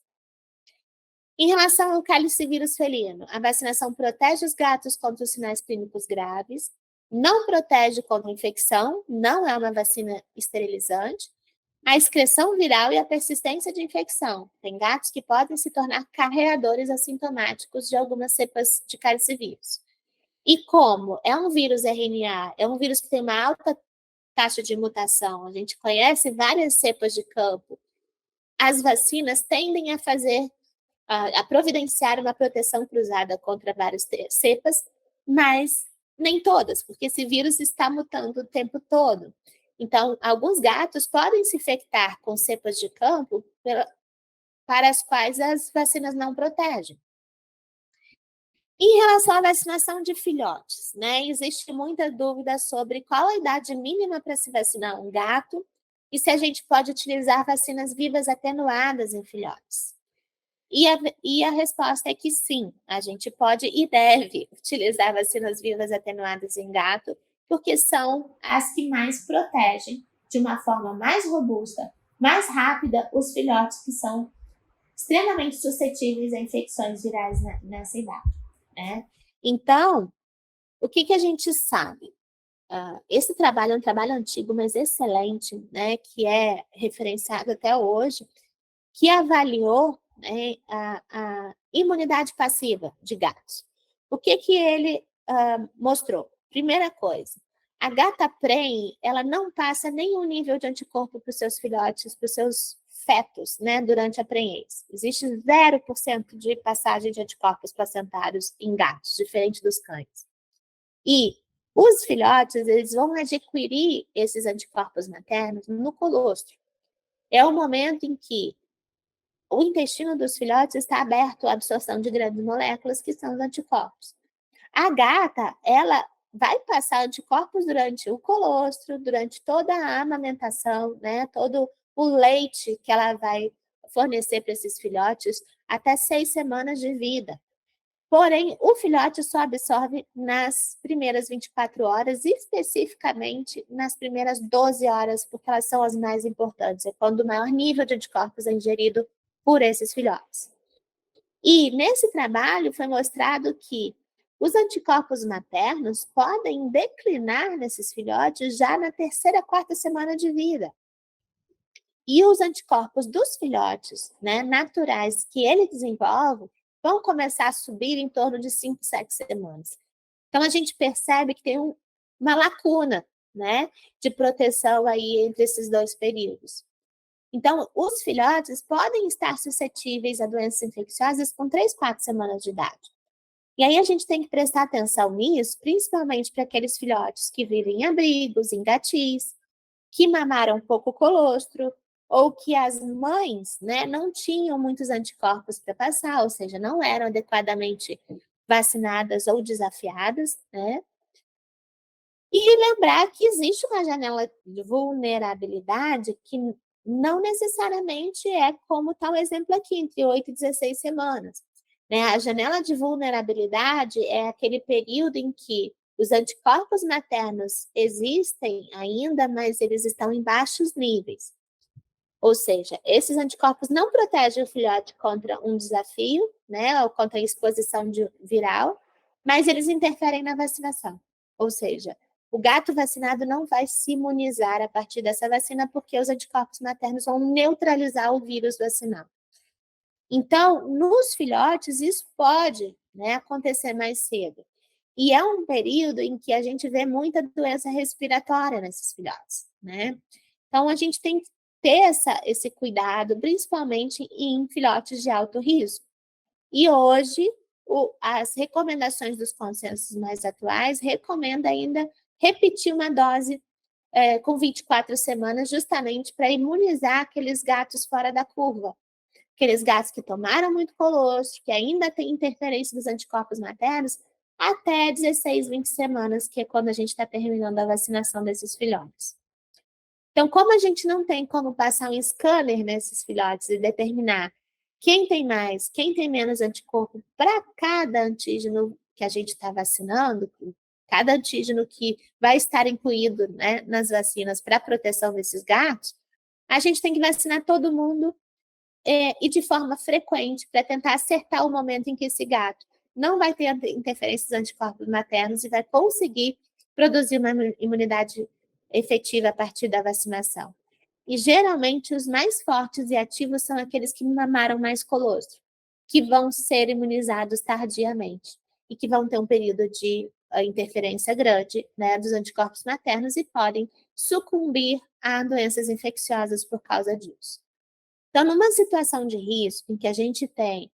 Em relação ao calicivírus felino, a vacinação protege os gatos contra os sinais clínicos graves, não protege contra infecção, não é uma vacina esterilizante, a excreção viral e a persistência de infecção. Tem gatos que podem se tornar carreadores assintomáticos de algumas cepas de calicivírus. E como é um vírus RNA, é um vírus que tem uma alta taxa de mutação, a gente conhece várias cepas de campo, as vacinas tendem a providenciar uma proteção cruzada contra várias cepas, mas nem todas, porque esse vírus está mutando o tempo todo. Então, alguns gatos podem se infectar com cepas de campo para as quais as vacinas não protegem. Em relação à vacinação de filhotes, né, existe muita dúvida sobre qual a idade mínima para se vacinar um gato e se a gente pode utilizar vacinas vivas atenuadas em filhotes. E a resposta é que sim, a gente pode e deve utilizar vacinas vivas atenuadas em gato, porque são as que mais protegem de uma forma mais robusta, mais rápida, os filhotes que são extremamente suscetíveis a infecções virais nessa idade, né? Então, o que a gente sabe? Esse trabalho é um trabalho antigo, mas excelente, né, que é referenciado até hoje, que avaliou, né, a imunidade passiva de gatos. O que ele mostrou? Primeira coisa, a gata prenhe, ela não passa nenhum nível de anticorpo para os seus filhotes, para os seus fetos, né, durante a prenhez. Existe 0% de passagem de anticorpos placentários em gatos, diferente dos cães. E os filhotes, eles vão adquirir esses anticorpos maternos no colostro. É o momento em que o intestino dos filhotes está aberto à absorção de grandes moléculas, que são os anticorpos. A gata, ela vai passar anticorpos durante o colostro, durante toda a amamentação, né? Todo o leite que ela vai fornecer para esses filhotes, até 6 semanas de vida. Porém, o filhote só absorve nas primeiras 24 horas, especificamente nas primeiras 12 horas, porque elas são as mais importantes. É quando o maior nível de anticorpos é ingerido por esses filhotes. E nesse trabalho foi mostrado que os anticorpos maternos podem declinar nesses filhotes já na terceira, quarta semana de vida. E os anticorpos dos filhotes, né, naturais, que ele desenvolve, vão começar a subir em torno de 5, 7 semanas. Então, a gente percebe que tem uma lacuna, né, de proteção aí entre esses dois períodos. Então, os filhotes podem estar suscetíveis a doenças infecciosas com 3, 4 semanas de idade. E aí a gente tem que prestar atenção nisso, principalmente para aqueles filhotes que vivem em abrigos, em gatis, que mamaram pouco colostro, ou que as mães, né, não tinham muitos anticorpos para passar, ou seja, não eram adequadamente vacinadas ou desafiadas, né? E lembrar que existe uma janela de vulnerabilidade que não necessariamente é como está o exemplo aqui, entre 8 e 16 semanas. Né? A janela de vulnerabilidade é aquele período em que os anticorpos maternos existem ainda, mas eles estão em baixos níveis. Ou seja, esses anticorpos não protegem o filhote contra um desafio, né, ou contra a exposição viral, mas eles interferem na vacinação. Ou seja, o gato vacinado não vai se imunizar a partir dessa vacina porque os anticorpos maternos vão neutralizar o vírus vacinal. Então, nos filhotes, isso pode, né, acontecer mais cedo. E é um período em que a gente vê muita doença respiratória nesses filhotes, né? Então, a gente tem que ter esse cuidado, principalmente em filhotes de alto risco. E hoje, as recomendações dos consensos mais atuais recomendam ainda repetir uma dose com 24 semanas, justamente para imunizar aqueles gatos fora da curva. Aqueles gatos que tomaram muito colostro, que ainda têm interferência dos anticorpos maternos, até 16, 20 semanas, que é quando a gente está terminando a vacinação desses filhotes. Então, como a gente não tem como passar um scanner nesses filhotes e determinar quem tem mais, quem tem menos anticorpo para cada antígeno que a gente está vacinando, cada antígeno que vai estar incluído, né, nas vacinas para a proteção desses gatos, a gente tem que vacinar todo mundo e de forma frequente para tentar acertar o momento em que esse gato não vai ter interferência dos anticorpos maternos e vai conseguir produzir uma imunidade efetiva a partir da vacinação. E geralmente os mais fortes e ativos são aqueles que mamaram mais colostro, que vão ser imunizados tardiamente e que vão ter um período de interferência grande, né, dos anticorpos maternos e podem sucumbir a doenças infecciosas por causa disso. Então, numa situação de risco em que a gente tem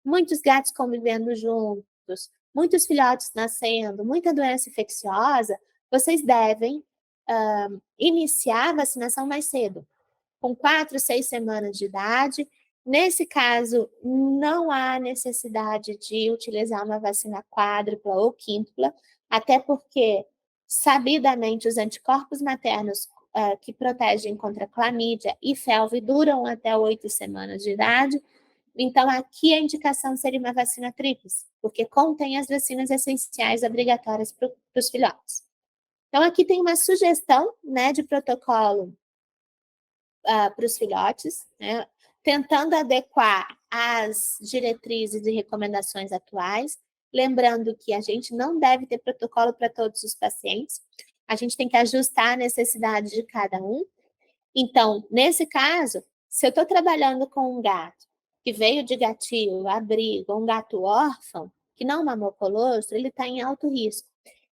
muitos gatos convivendo juntos, muitos filhotes nascendo, muita doença infecciosa, vocês devem iniciar a vacinação mais cedo, com 4, 6 semanas de idade. Nesse caso, não há necessidade de utilizar uma vacina quádrupla ou quíntupla, até porque, sabidamente, os anticorpos maternos que protegem contra clamídia e felve duram até 8 semanas de idade. Então, aqui a indicação seria uma vacina tríplice, porque contém as vacinas essenciais obrigatórias para os filhotes. Então, aqui tem uma sugestão, né, de protocolo para os filhotes, né, tentando adequar às diretrizes e recomendações atuais, lembrando que a gente não deve ter protocolo para todos os pacientes, a gente tem que ajustar a necessidade de cada um. Então, nesse caso, se eu estou trabalhando com um gato que veio de gatilho, abrigo, um gato órfão, que não mamou colostro, ele está em alto risco.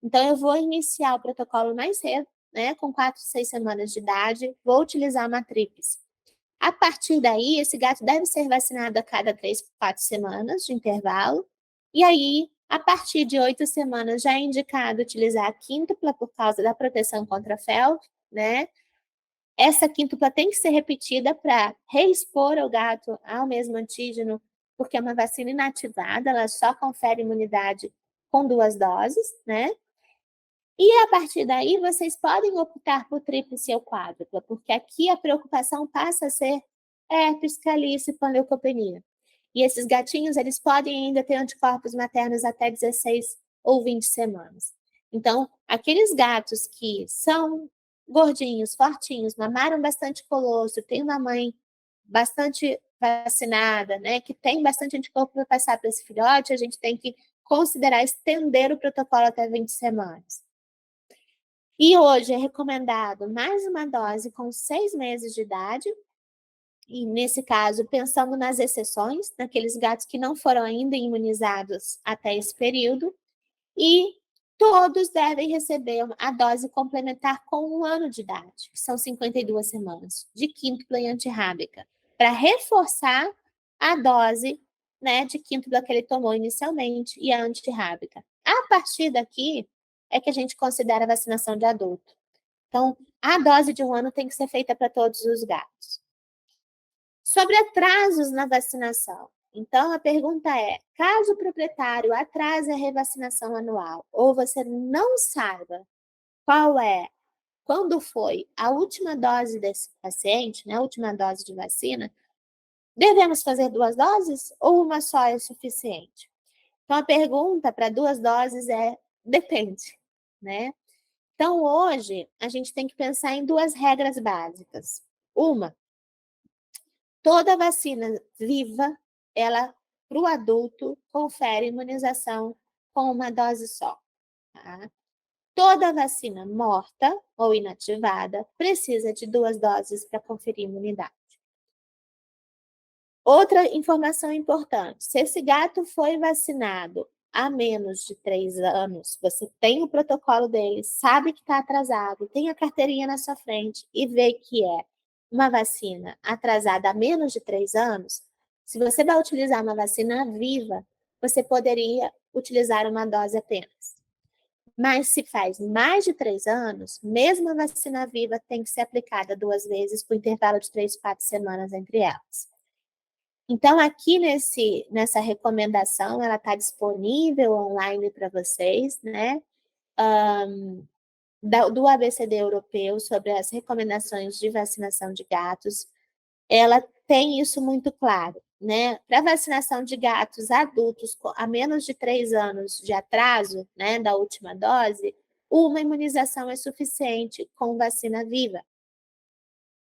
Então, eu vou iniciar o protocolo mais cedo, né, com 4, 6 semanas de idade, vou utilizar a tríplice. A partir daí, esse gato deve ser vacinado a cada 3, 4 semanas de intervalo, e aí A partir de 8 semanas já é indicado utilizar a quíntupla por causa da proteção contra a felve, né? Essa quíntupla tem que ser repetida para reexpor o gato ao mesmo antígeno, porque é uma vacina inativada, ela só confere imunidade com 2 doses, né? E a partir daí, vocês podem optar por tríplice ou quádrupla, porque aqui a preocupação passa a ser herpes, calície e panleucopenia. E esses gatinhos, eles podem ainda ter anticorpos maternos até 16 ou 20 semanas. Então, aqueles gatos que são gordinhos, fortinhos, mamaram bastante colosso, tem uma mãe bastante vacinada, né, que tem bastante anticorpo para passar para esse filhote, a gente tem que considerar estender o protocolo até 20 semanas. E hoje é recomendado mais uma dose com 6 meses de idade, e nesse caso, pensando nas exceções, naqueles gatos que não foram ainda imunizados até esse período, e todos devem receber a dose complementar com 1 ano de idade, que são 52 semanas, de quíntupla e antirrábica, para reforçar a dose, né, de quíntupla que ele tomou inicialmente e a antirrábica. A partir daqui é que a gente considera a vacinação de adulto. Então, a dose de 1 ano tem que ser feita para todos os gatos. Sobre atrasos na vacinação. Então, a pergunta é: caso o proprietário atrase a revacinação anual ou você não saiba quando foi a última dose desse paciente, né, a última dose de vacina, devemos fazer 2 doses ou uma só é suficiente? Então, a pergunta para 2 doses é: depende, né? Então, hoje, a gente tem que pensar em 2 regras básicas. Uma, toda vacina viva, ela, para o adulto, confere imunização com uma dose só. Tá? Toda vacina morta ou inativada precisa de 2 doses para conferir imunidade. Outra informação importante: se esse gato foi vacinado há menos de 3 anos, você tem o protocolo dele, sabe que está atrasado, tem a carteirinha na sua frente e vê que é uma vacina atrasada há menos de 3 anos, se você vai utilizar uma vacina viva, você poderia utilizar uma dose apenas. Mas se faz mais de 3 anos, mesmo a vacina viva tem que ser aplicada 2 vezes por intervalo de 3, 4 semanas entre elas. Então, aqui nessa recomendação, ela está disponível online para vocês, né? Do ABCD europeu sobre as recomendações de vacinação de gatos. Ela tem isso muito claro, né? Para vacinação de gatos adultos a menos de 3 anos de atraso, né, da última dose, uma imunização é suficiente com vacina viva.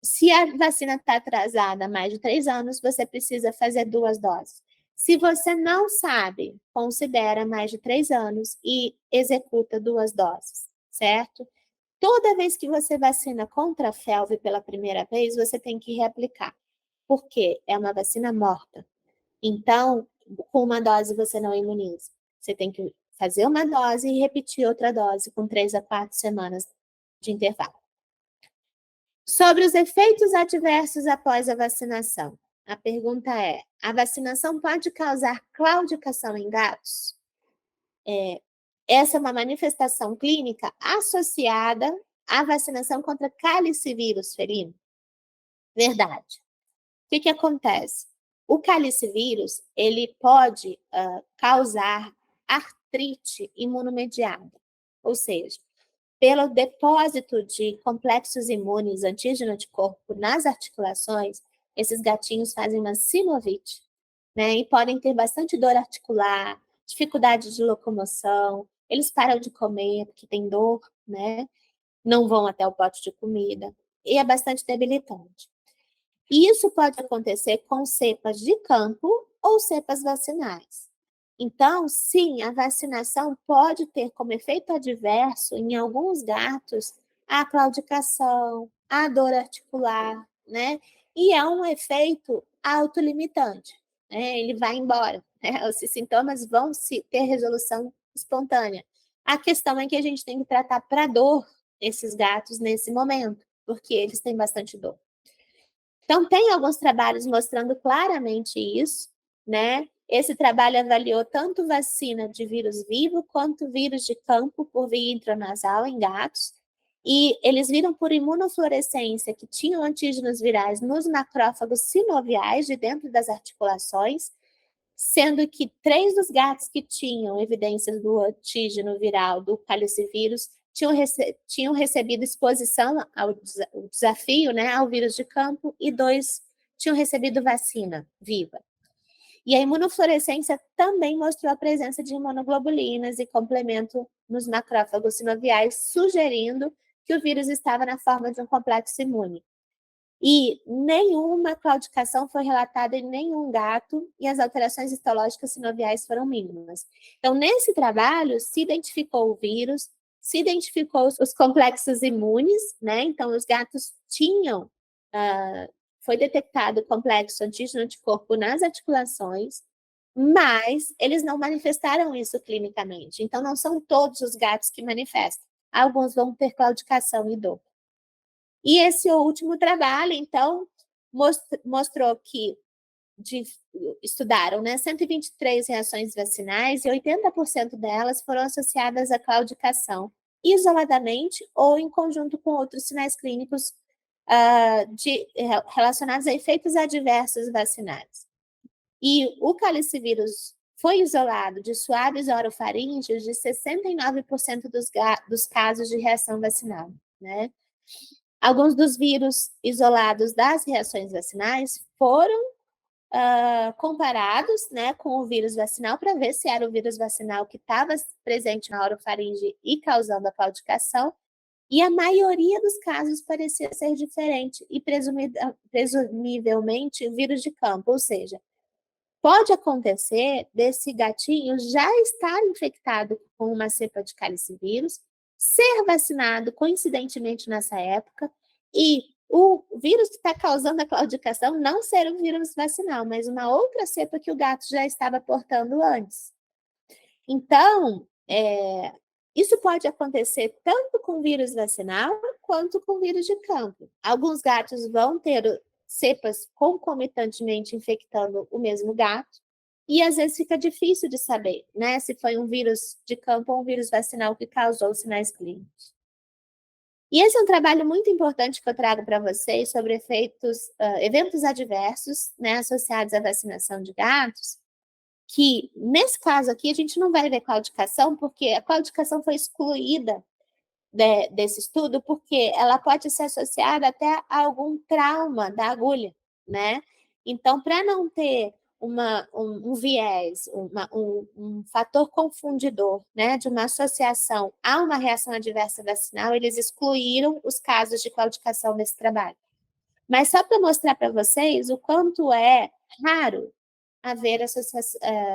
Se a vacina está atrasada há mais de 3 anos, você precisa fazer 2 doses. Se você não sabe, considera mais de 3 anos e executa 2 doses, certo? Toda vez que você vacina contra a felve pela primeira vez, você tem que reaplicar, porque é uma vacina morta. Então, com uma dose você não imuniza. Você tem que fazer uma dose e repetir outra dose com 3 a 4 semanas de intervalo. Sobre os efeitos adversos após a vacinação. A pergunta é: a vacinação pode causar claudicação em gatos? Essa é uma manifestação clínica associada à vacinação contra calicivírus felino. Verdade. O que acontece? O calicivírus, ele pode causar artrite imunomediada, ou seja, pelo depósito de complexos imunes antígeno-anticorpo nas articulações, esses gatinhos fazem uma sinovite, né? E podem ter bastante dor articular, dificuldade de locomoção, eles param de comer porque tem dor, né? Não vão até o pote de comida, e é bastante debilitante. E isso pode acontecer com cepas de campo ou cepas vacinais. Então, sim, a vacinação pode ter como efeito adverso, em alguns gatos, a claudicação, a dor articular, né? E é um efeito autolimitante, né? Ele vai embora, né? Os sintomas vão ter resolução espontânea. A questão é que a gente tem que tratar para dor esses gatos nesse momento, porque eles têm bastante dor. Então, tem alguns trabalhos mostrando claramente isso, né? Esse trabalho avaliou tanto vacina de vírus vivo quanto vírus de campo por via intranasal em gatos, e eles viram por imunofluorescência que tinham antígenos virais nos macrófagos sinoviais de dentro das articulações, sendo que 3 dos gatos que tinham evidências do antígeno viral do calicivírus tinham recebido exposição ao desafio, né, ao vírus de campo, e 2 tinham recebido vacina viva. E a imunofluorescência também mostrou a presença de imunoglobulinas e complemento nos macrófagos sinoviais, sugerindo que o vírus estava na forma de um complexo imune. E nenhuma claudicação foi relatada em nenhum gato e as alterações histológicas sinoviais foram mínimas. Então, nesse trabalho, se identificou o vírus, se identificou os complexos imunes, né? Então, os gatos tinham, foi detectado o complexo antígeno-anticorpo nas articulações, mas eles não manifestaram isso clinicamente. Então, não são todos os gatos que manifestam. Alguns vão ter claudicação e dor. E esse último trabalho, então, mostrou que estudaram, né, 123 reações vacinais e 80% delas foram associadas à claudicação, isoladamente ou em conjunto com outros sinais clínicos relacionados a efeitos adversos vacinais. E o calicivírus foi isolado de suaves orofaríngeos de 69% dos casos de reação vacinal, né? Alguns dos vírus isolados das reações vacinais foram comparados, né, com o vírus vacinal para ver se era o vírus vacinal que estava presente na orofaringe e causando a claudicação, e a maioria dos casos parecia ser diferente e presumivelmente vírus de campo, ou seja, pode acontecer desse gatinho já estar infectado com uma cepa de calicivírus, ser vacinado coincidentemente nessa época, e o vírus que está causando a claudicação não ser o vírus vacinal, mas uma outra cepa que o gato já estava portando antes. Então, isso pode acontecer tanto com vírus vacinal quanto com vírus de campo. Alguns gatos vão ter cepas concomitantemente infectando o mesmo gato, e às vezes fica difícil de saber, né, se foi um vírus de campo ou um vírus vacinal que causou os sinais clínicos. E esse é um trabalho muito importante que eu trago para vocês sobre eventos adversos, né, associados à vacinação de gatos, que nesse caso aqui a gente não vai ver claudicação, porque a claudicação foi excluída desse estudo, porque ela pode ser associada até a algum trauma da agulha, né? Então, para não ter um viés, um fator confundidor, né, de uma associação a uma reação adversa vacinal, eles excluíram os casos de claudicação nesse trabalho. Mas só para mostrar para vocês o quanto é raro haver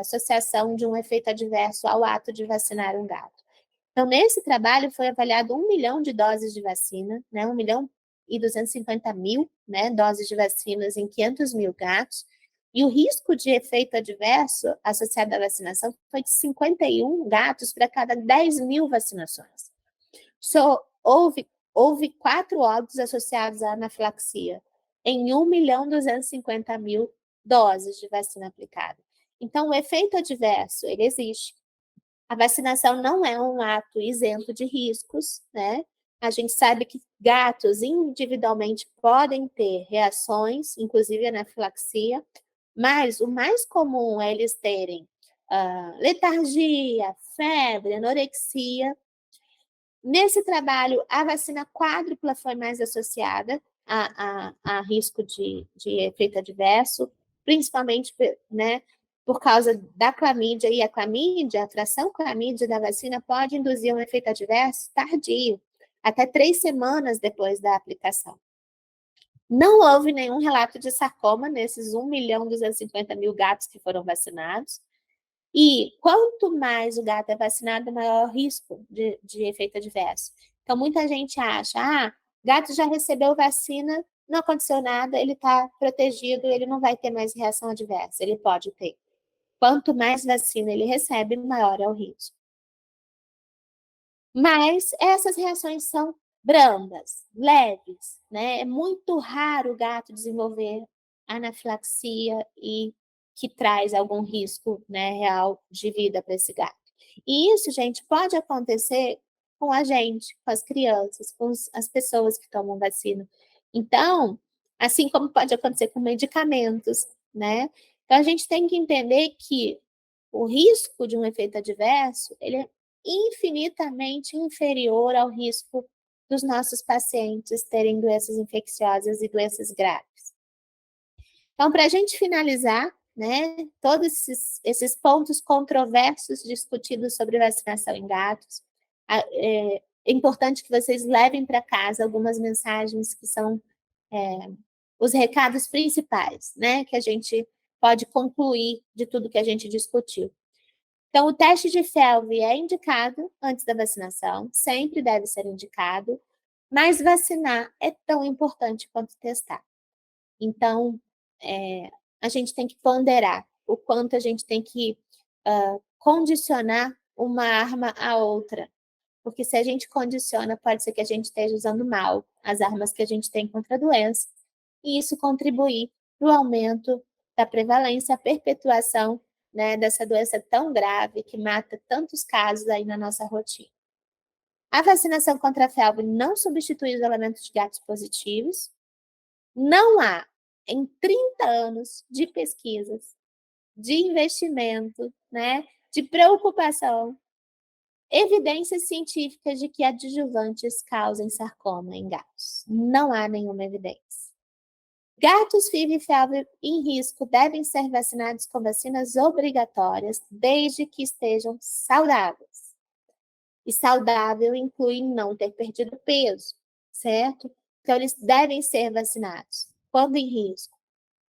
associação de um efeito adverso ao ato de vacinar um gato. Então, nesse trabalho foi avaliado 1 milhão de doses de vacina, né, 1.250.000, né, doses de vacinas em 500 mil gatos, e o risco de efeito adverso associado à vacinação foi de 51 gatos para cada 10 mil vacinações. Houve 4 óbitos associados à anafilaxia em 1.250.000 doses de vacina aplicada. Então, o efeito adverso, ele existe. A vacinação não é um ato isento de riscos, né? A gente sabe que gatos individualmente podem ter reações, inclusive anafilaxia, mas o mais comum é eles terem letargia, febre, anorexia. Nesse trabalho, a vacina quádrupla foi mais associada a risco de efeito adverso, principalmente, né, por causa da clamídia, e a fração clamídia da vacina pode induzir um efeito adverso tardio, até 3 semanas depois da aplicação. Não houve nenhum relato de sarcoma nesses 1.250.000 gatos que foram vacinados, e quanto mais o gato é vacinado, maior o risco de efeito adverso. Então, muita gente acha, gato já recebeu vacina, não aconteceu nada, ele está protegido, ele não vai ter mais reação adversa. Ele pode ter. Quanto mais vacina ele recebe, maior é o risco. Mas essas reações são brandas, leves, né? É muito raro o gato desenvolver anafilaxia e que traz algum risco, né, real de vida para esse gato. E isso, gente, pode acontecer com a gente, com as crianças, com as pessoas que tomam vacina. Então, assim como pode acontecer com medicamentos, né? Então, a gente tem que entender que o risco de um efeito adverso, ele é infinitamente inferior ao risco dos nossos pacientes terem doenças infecciosas e doenças graves. Então, para a gente finalizar, né, todos esses pontos controversos discutidos sobre vacinação em gatos, é importante que vocês levem para casa algumas mensagens que são os recados principais, né, que a gente pode concluir de tudo que a gente discutiu. Então, o teste de FeLV é indicado antes da vacinação, sempre deve ser indicado, mas vacinar é tão importante quanto testar. Então, a gente tem que ponderar o quanto a gente tem que condicionar uma arma à outra. Porque se a gente condiciona, pode ser que a gente esteja usando mal as armas que a gente tem contra a doença, e isso contribuir para o aumento da prevalência, a perpetuação, né, dessa doença tão grave que mata tantos casos aí na nossa rotina. A vacinação contra a FeLV não substitui os elementos de gatos positivos. Não há, em 30 anos de pesquisas, de investimento, né, de preocupação, evidências científicas de que adjuvantes causem sarcoma em gatos. Não há nenhuma evidência. Gatos FIV e FeLV em risco devem ser vacinados com vacinas obrigatórias desde que estejam saudáveis. E saudável inclui não ter perdido peso, certo? Então, eles devem ser vacinados, quando em risco,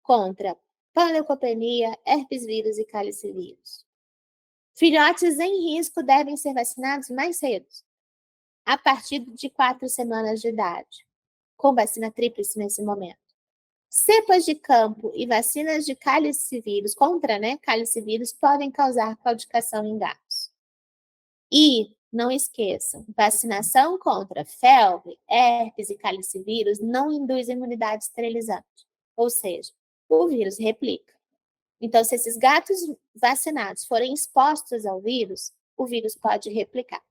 contra panleucopenia, herpes vírus e calicivírus. Filhotes em risco devem ser vacinados mais cedo, a partir de 4 semanas de idade, com vacina tríplice nesse momento. Cepas de campo e vacinas de calicivírus, contra, né, calicivírus, podem causar claudicação em gatos. E, não esqueçam, vacinação contra FeLV, herpes e calicivírus não induz imunidade esterilizante, ou seja, o vírus replica. Então, se esses gatos vacinados forem expostos ao vírus, o vírus pode replicar.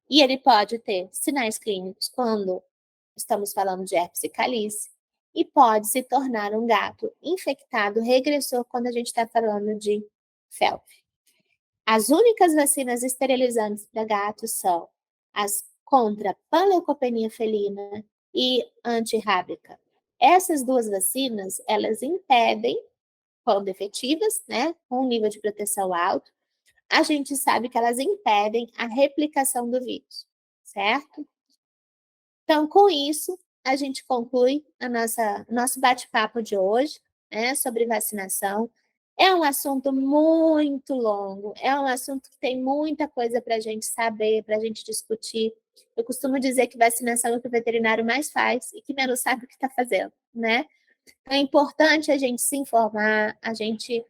E ele pode ter sinais clínicos quando estamos falando de herpes e calice, e pode se tornar um gato infectado regressor quando a gente está falando de FeLV. As únicas vacinas esterilizantes para gatos são as contra panleucopenia felina e antirrábica. Essas duas vacinas, elas impedem, quando efetivas, né, com um nível de proteção alto, a gente sabe que elas impedem a replicação do vírus, certo? Então, com isso, a gente conclui nosso bate-papo de hoje, né, sobre vacinação. É um assunto muito longo, é um assunto que tem muita coisa para a gente saber, para a gente discutir. Eu costumo dizer que vacinação é o que o veterinário mais faz e que menos sabe o que está fazendo, né? É importante a gente se informar, a gente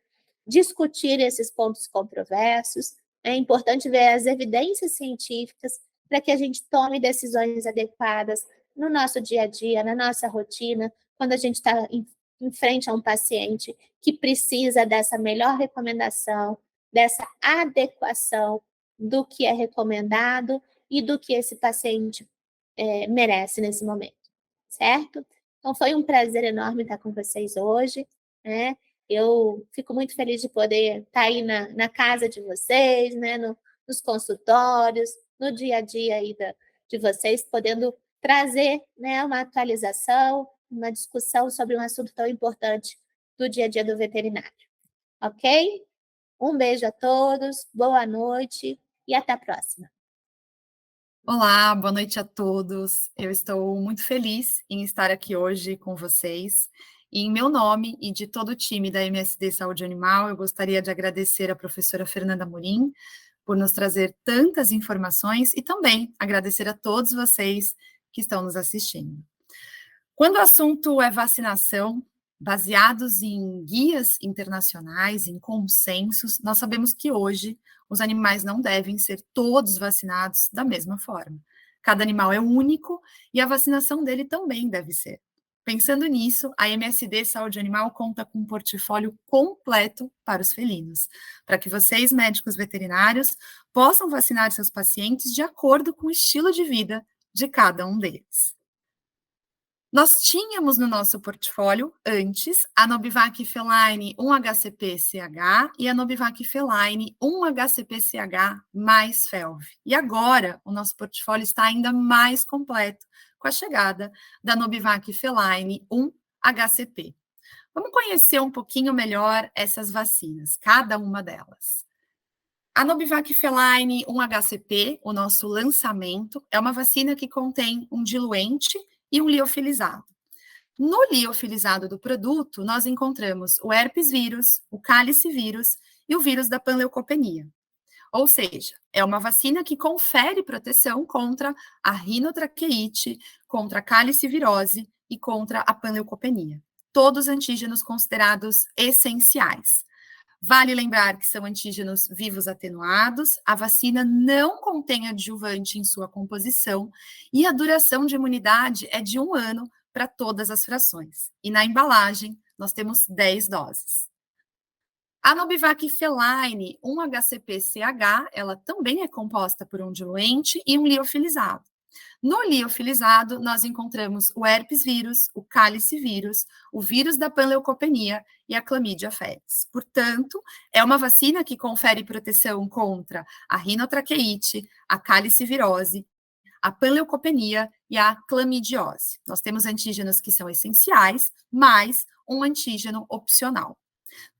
discutir esses pontos controversos, é importante ver as evidências científicas para que a gente tome decisões adequadas no nosso dia a dia, na nossa rotina, quando a gente está em frente a um paciente que precisa dessa melhor recomendação, dessa adequação do que é recomendado e do que esse paciente merece nesse momento, certo? Então, foi um prazer enorme estar com vocês hoje, né? Eu fico muito feliz de poder estar aí na casa de vocês, né? Nos consultórios, no dia a dia aí de vocês, podendo trazer, né, uma atualização, uma discussão sobre um assunto tão importante do dia a dia do veterinário. Ok? Um beijo a todos, boa noite e até a próxima. Olá, boa noite a todos. Eu estou muito feliz em estar aqui hoje com vocês. E em meu nome e de todo o time da MSD Saúde Animal, eu gostaria de agradecer à professora Fernanda Amorim por nos trazer tantas informações e também agradecer a todos vocês que estão nos assistindo. Quando o assunto é vacinação, baseados em guias internacionais, em consensos, nós sabemos que hoje os animais não devem ser todos vacinados da mesma forma. Cada animal é único e a vacinação dele também deve ser. Pensando nisso, a MSD Saúde Animal conta com um portfólio completo para os felinos, para que vocês, médicos veterinários, possam vacinar seus pacientes de acordo com o estilo de vida de cada um deles. Nós tínhamos no nosso portfólio, antes, a Nobivac Feline 1-HCP-CH e a Nobivac Feline 1-HCP-CH mais FeLV. E agora, o nosso portfólio está ainda mais completo, com a chegada da Nobivac Feline 1-HCP. Vamos conhecer um pouquinho melhor essas vacinas, cada uma delas. A Nobivac Feline 1-HCP, o nosso lançamento, é uma vacina que contém um diluente e um liofilizado. No liofilizado do produto, nós encontramos o herpes vírus, o cálice vírus e o vírus da panleucopenia. Ou seja, é uma vacina que confere proteção contra a rinotraqueite, contra a cálice virose e contra a panleucopenia. Todos antígenos considerados essenciais. Vale lembrar que são antígenos vivos atenuados, a vacina não contém adjuvante em sua composição e a duração de imunidade é de 1 ano para todas as frações. E na embalagem, nós temos 10 doses. A Nobivac Feline 1-HCP-CH, ela também é composta por um diluente e um liofilizado. No liofilizado, nós encontramos o herpes vírus, o cálice vírus, o vírus da panleucopenia e a clamídia felis. Portanto, é uma vacina que confere proteção contra a rinotraqueite, a cálice virose, a panleucopenia e a clamidiose. Nós temos antígenos que são essenciais, mais um antígeno opcional.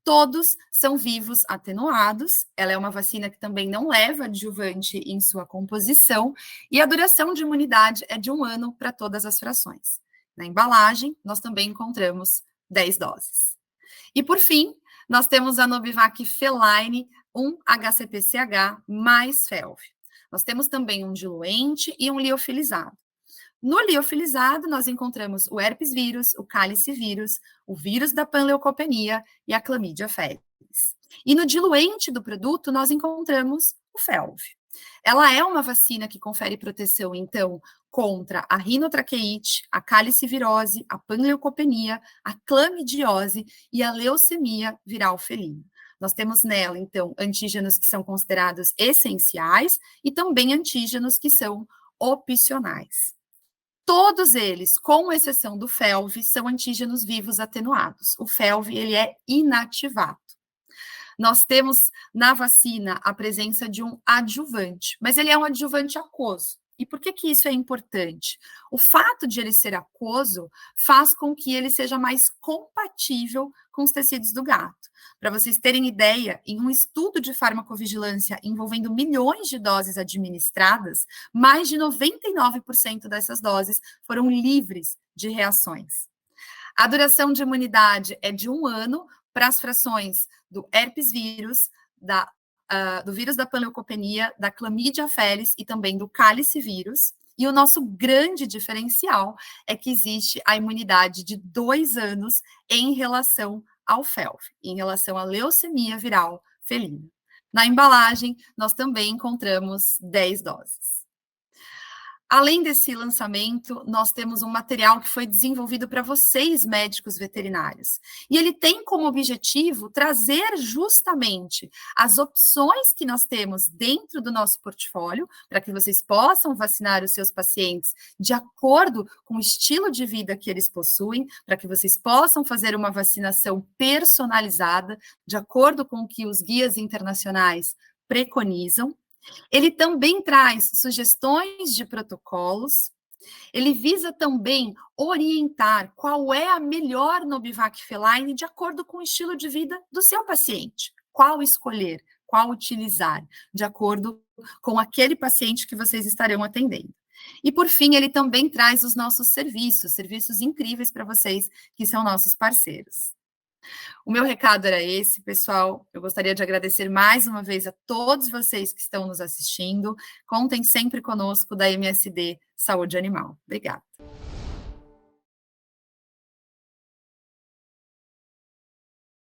Todos são vivos atenuados, ela é uma vacina que também não leva adjuvante em sua composição, e a duração de imunidade é de 1 ano para todas as frações. Na embalagem, nós também encontramos 10 doses. E, por fim, nós temos a Nobivac Feline 1-HCP-CH mais FeLV. Nós temos também um diluente e um liofilizado. No liofilizado, nós encontramos o herpes vírus, o cálice vírus, o vírus da panleucopenia e a clamídia felis. E no diluente do produto, nós encontramos o FeLV. Ela é uma vacina que confere proteção, então, contra a rinotraqueite, a cálice virose, a panleucopenia, a clamidiose e a leucemia viral felina. Nós temos nela, então, antígenos que são considerados essenciais e também antígenos que são opcionais. Todos eles, com exceção do FeLV, são antígenos vivos atenuados. O FeLV, ele é inativado. Nós temos na vacina a presença de um adjuvante, mas ele é um adjuvante aquoso. E por que que isso é importante? O fato de ele ser aquoso faz com que ele seja mais compatível com os tecidos do gato. Para vocês terem ideia, em um estudo de farmacovigilância envolvendo milhões de doses administradas, mais de 99% dessas doses foram livres de reações. A duração de imunidade é de 1 ano para as frações do herpes vírus, do vírus da panleucopenia, da clamídia felis e também do cálice vírus. E o nosso grande diferencial é que existe a imunidade de 2 anos em relação ao FeLV, em relação à leucemia viral felina. Na embalagem, nós também encontramos 10 doses. Além desse lançamento, nós temos um material que foi desenvolvido para vocês, médicos veterinários. E ele tem como objetivo trazer justamente as opções que nós temos dentro do nosso portfólio, para que vocês possam vacinar os seus pacientes de acordo com o estilo de vida que eles possuem, para que vocês possam fazer uma vacinação personalizada, de acordo com o que os guias internacionais preconizam. Ele também traz sugestões de protocolos, ele visa também orientar qual é a melhor Nobivac Feline de acordo com o estilo de vida do seu paciente, qual escolher, qual utilizar, de acordo com aquele paciente que vocês estarão atendendo. E, por fim, ele também traz os nossos serviços incríveis para vocês, que são nossos parceiros. O meu recado era esse, pessoal. Eu gostaria de agradecer mais uma vez a todos vocês que estão nos assistindo. Contem sempre conosco da MSD Saúde Animal. Obrigada.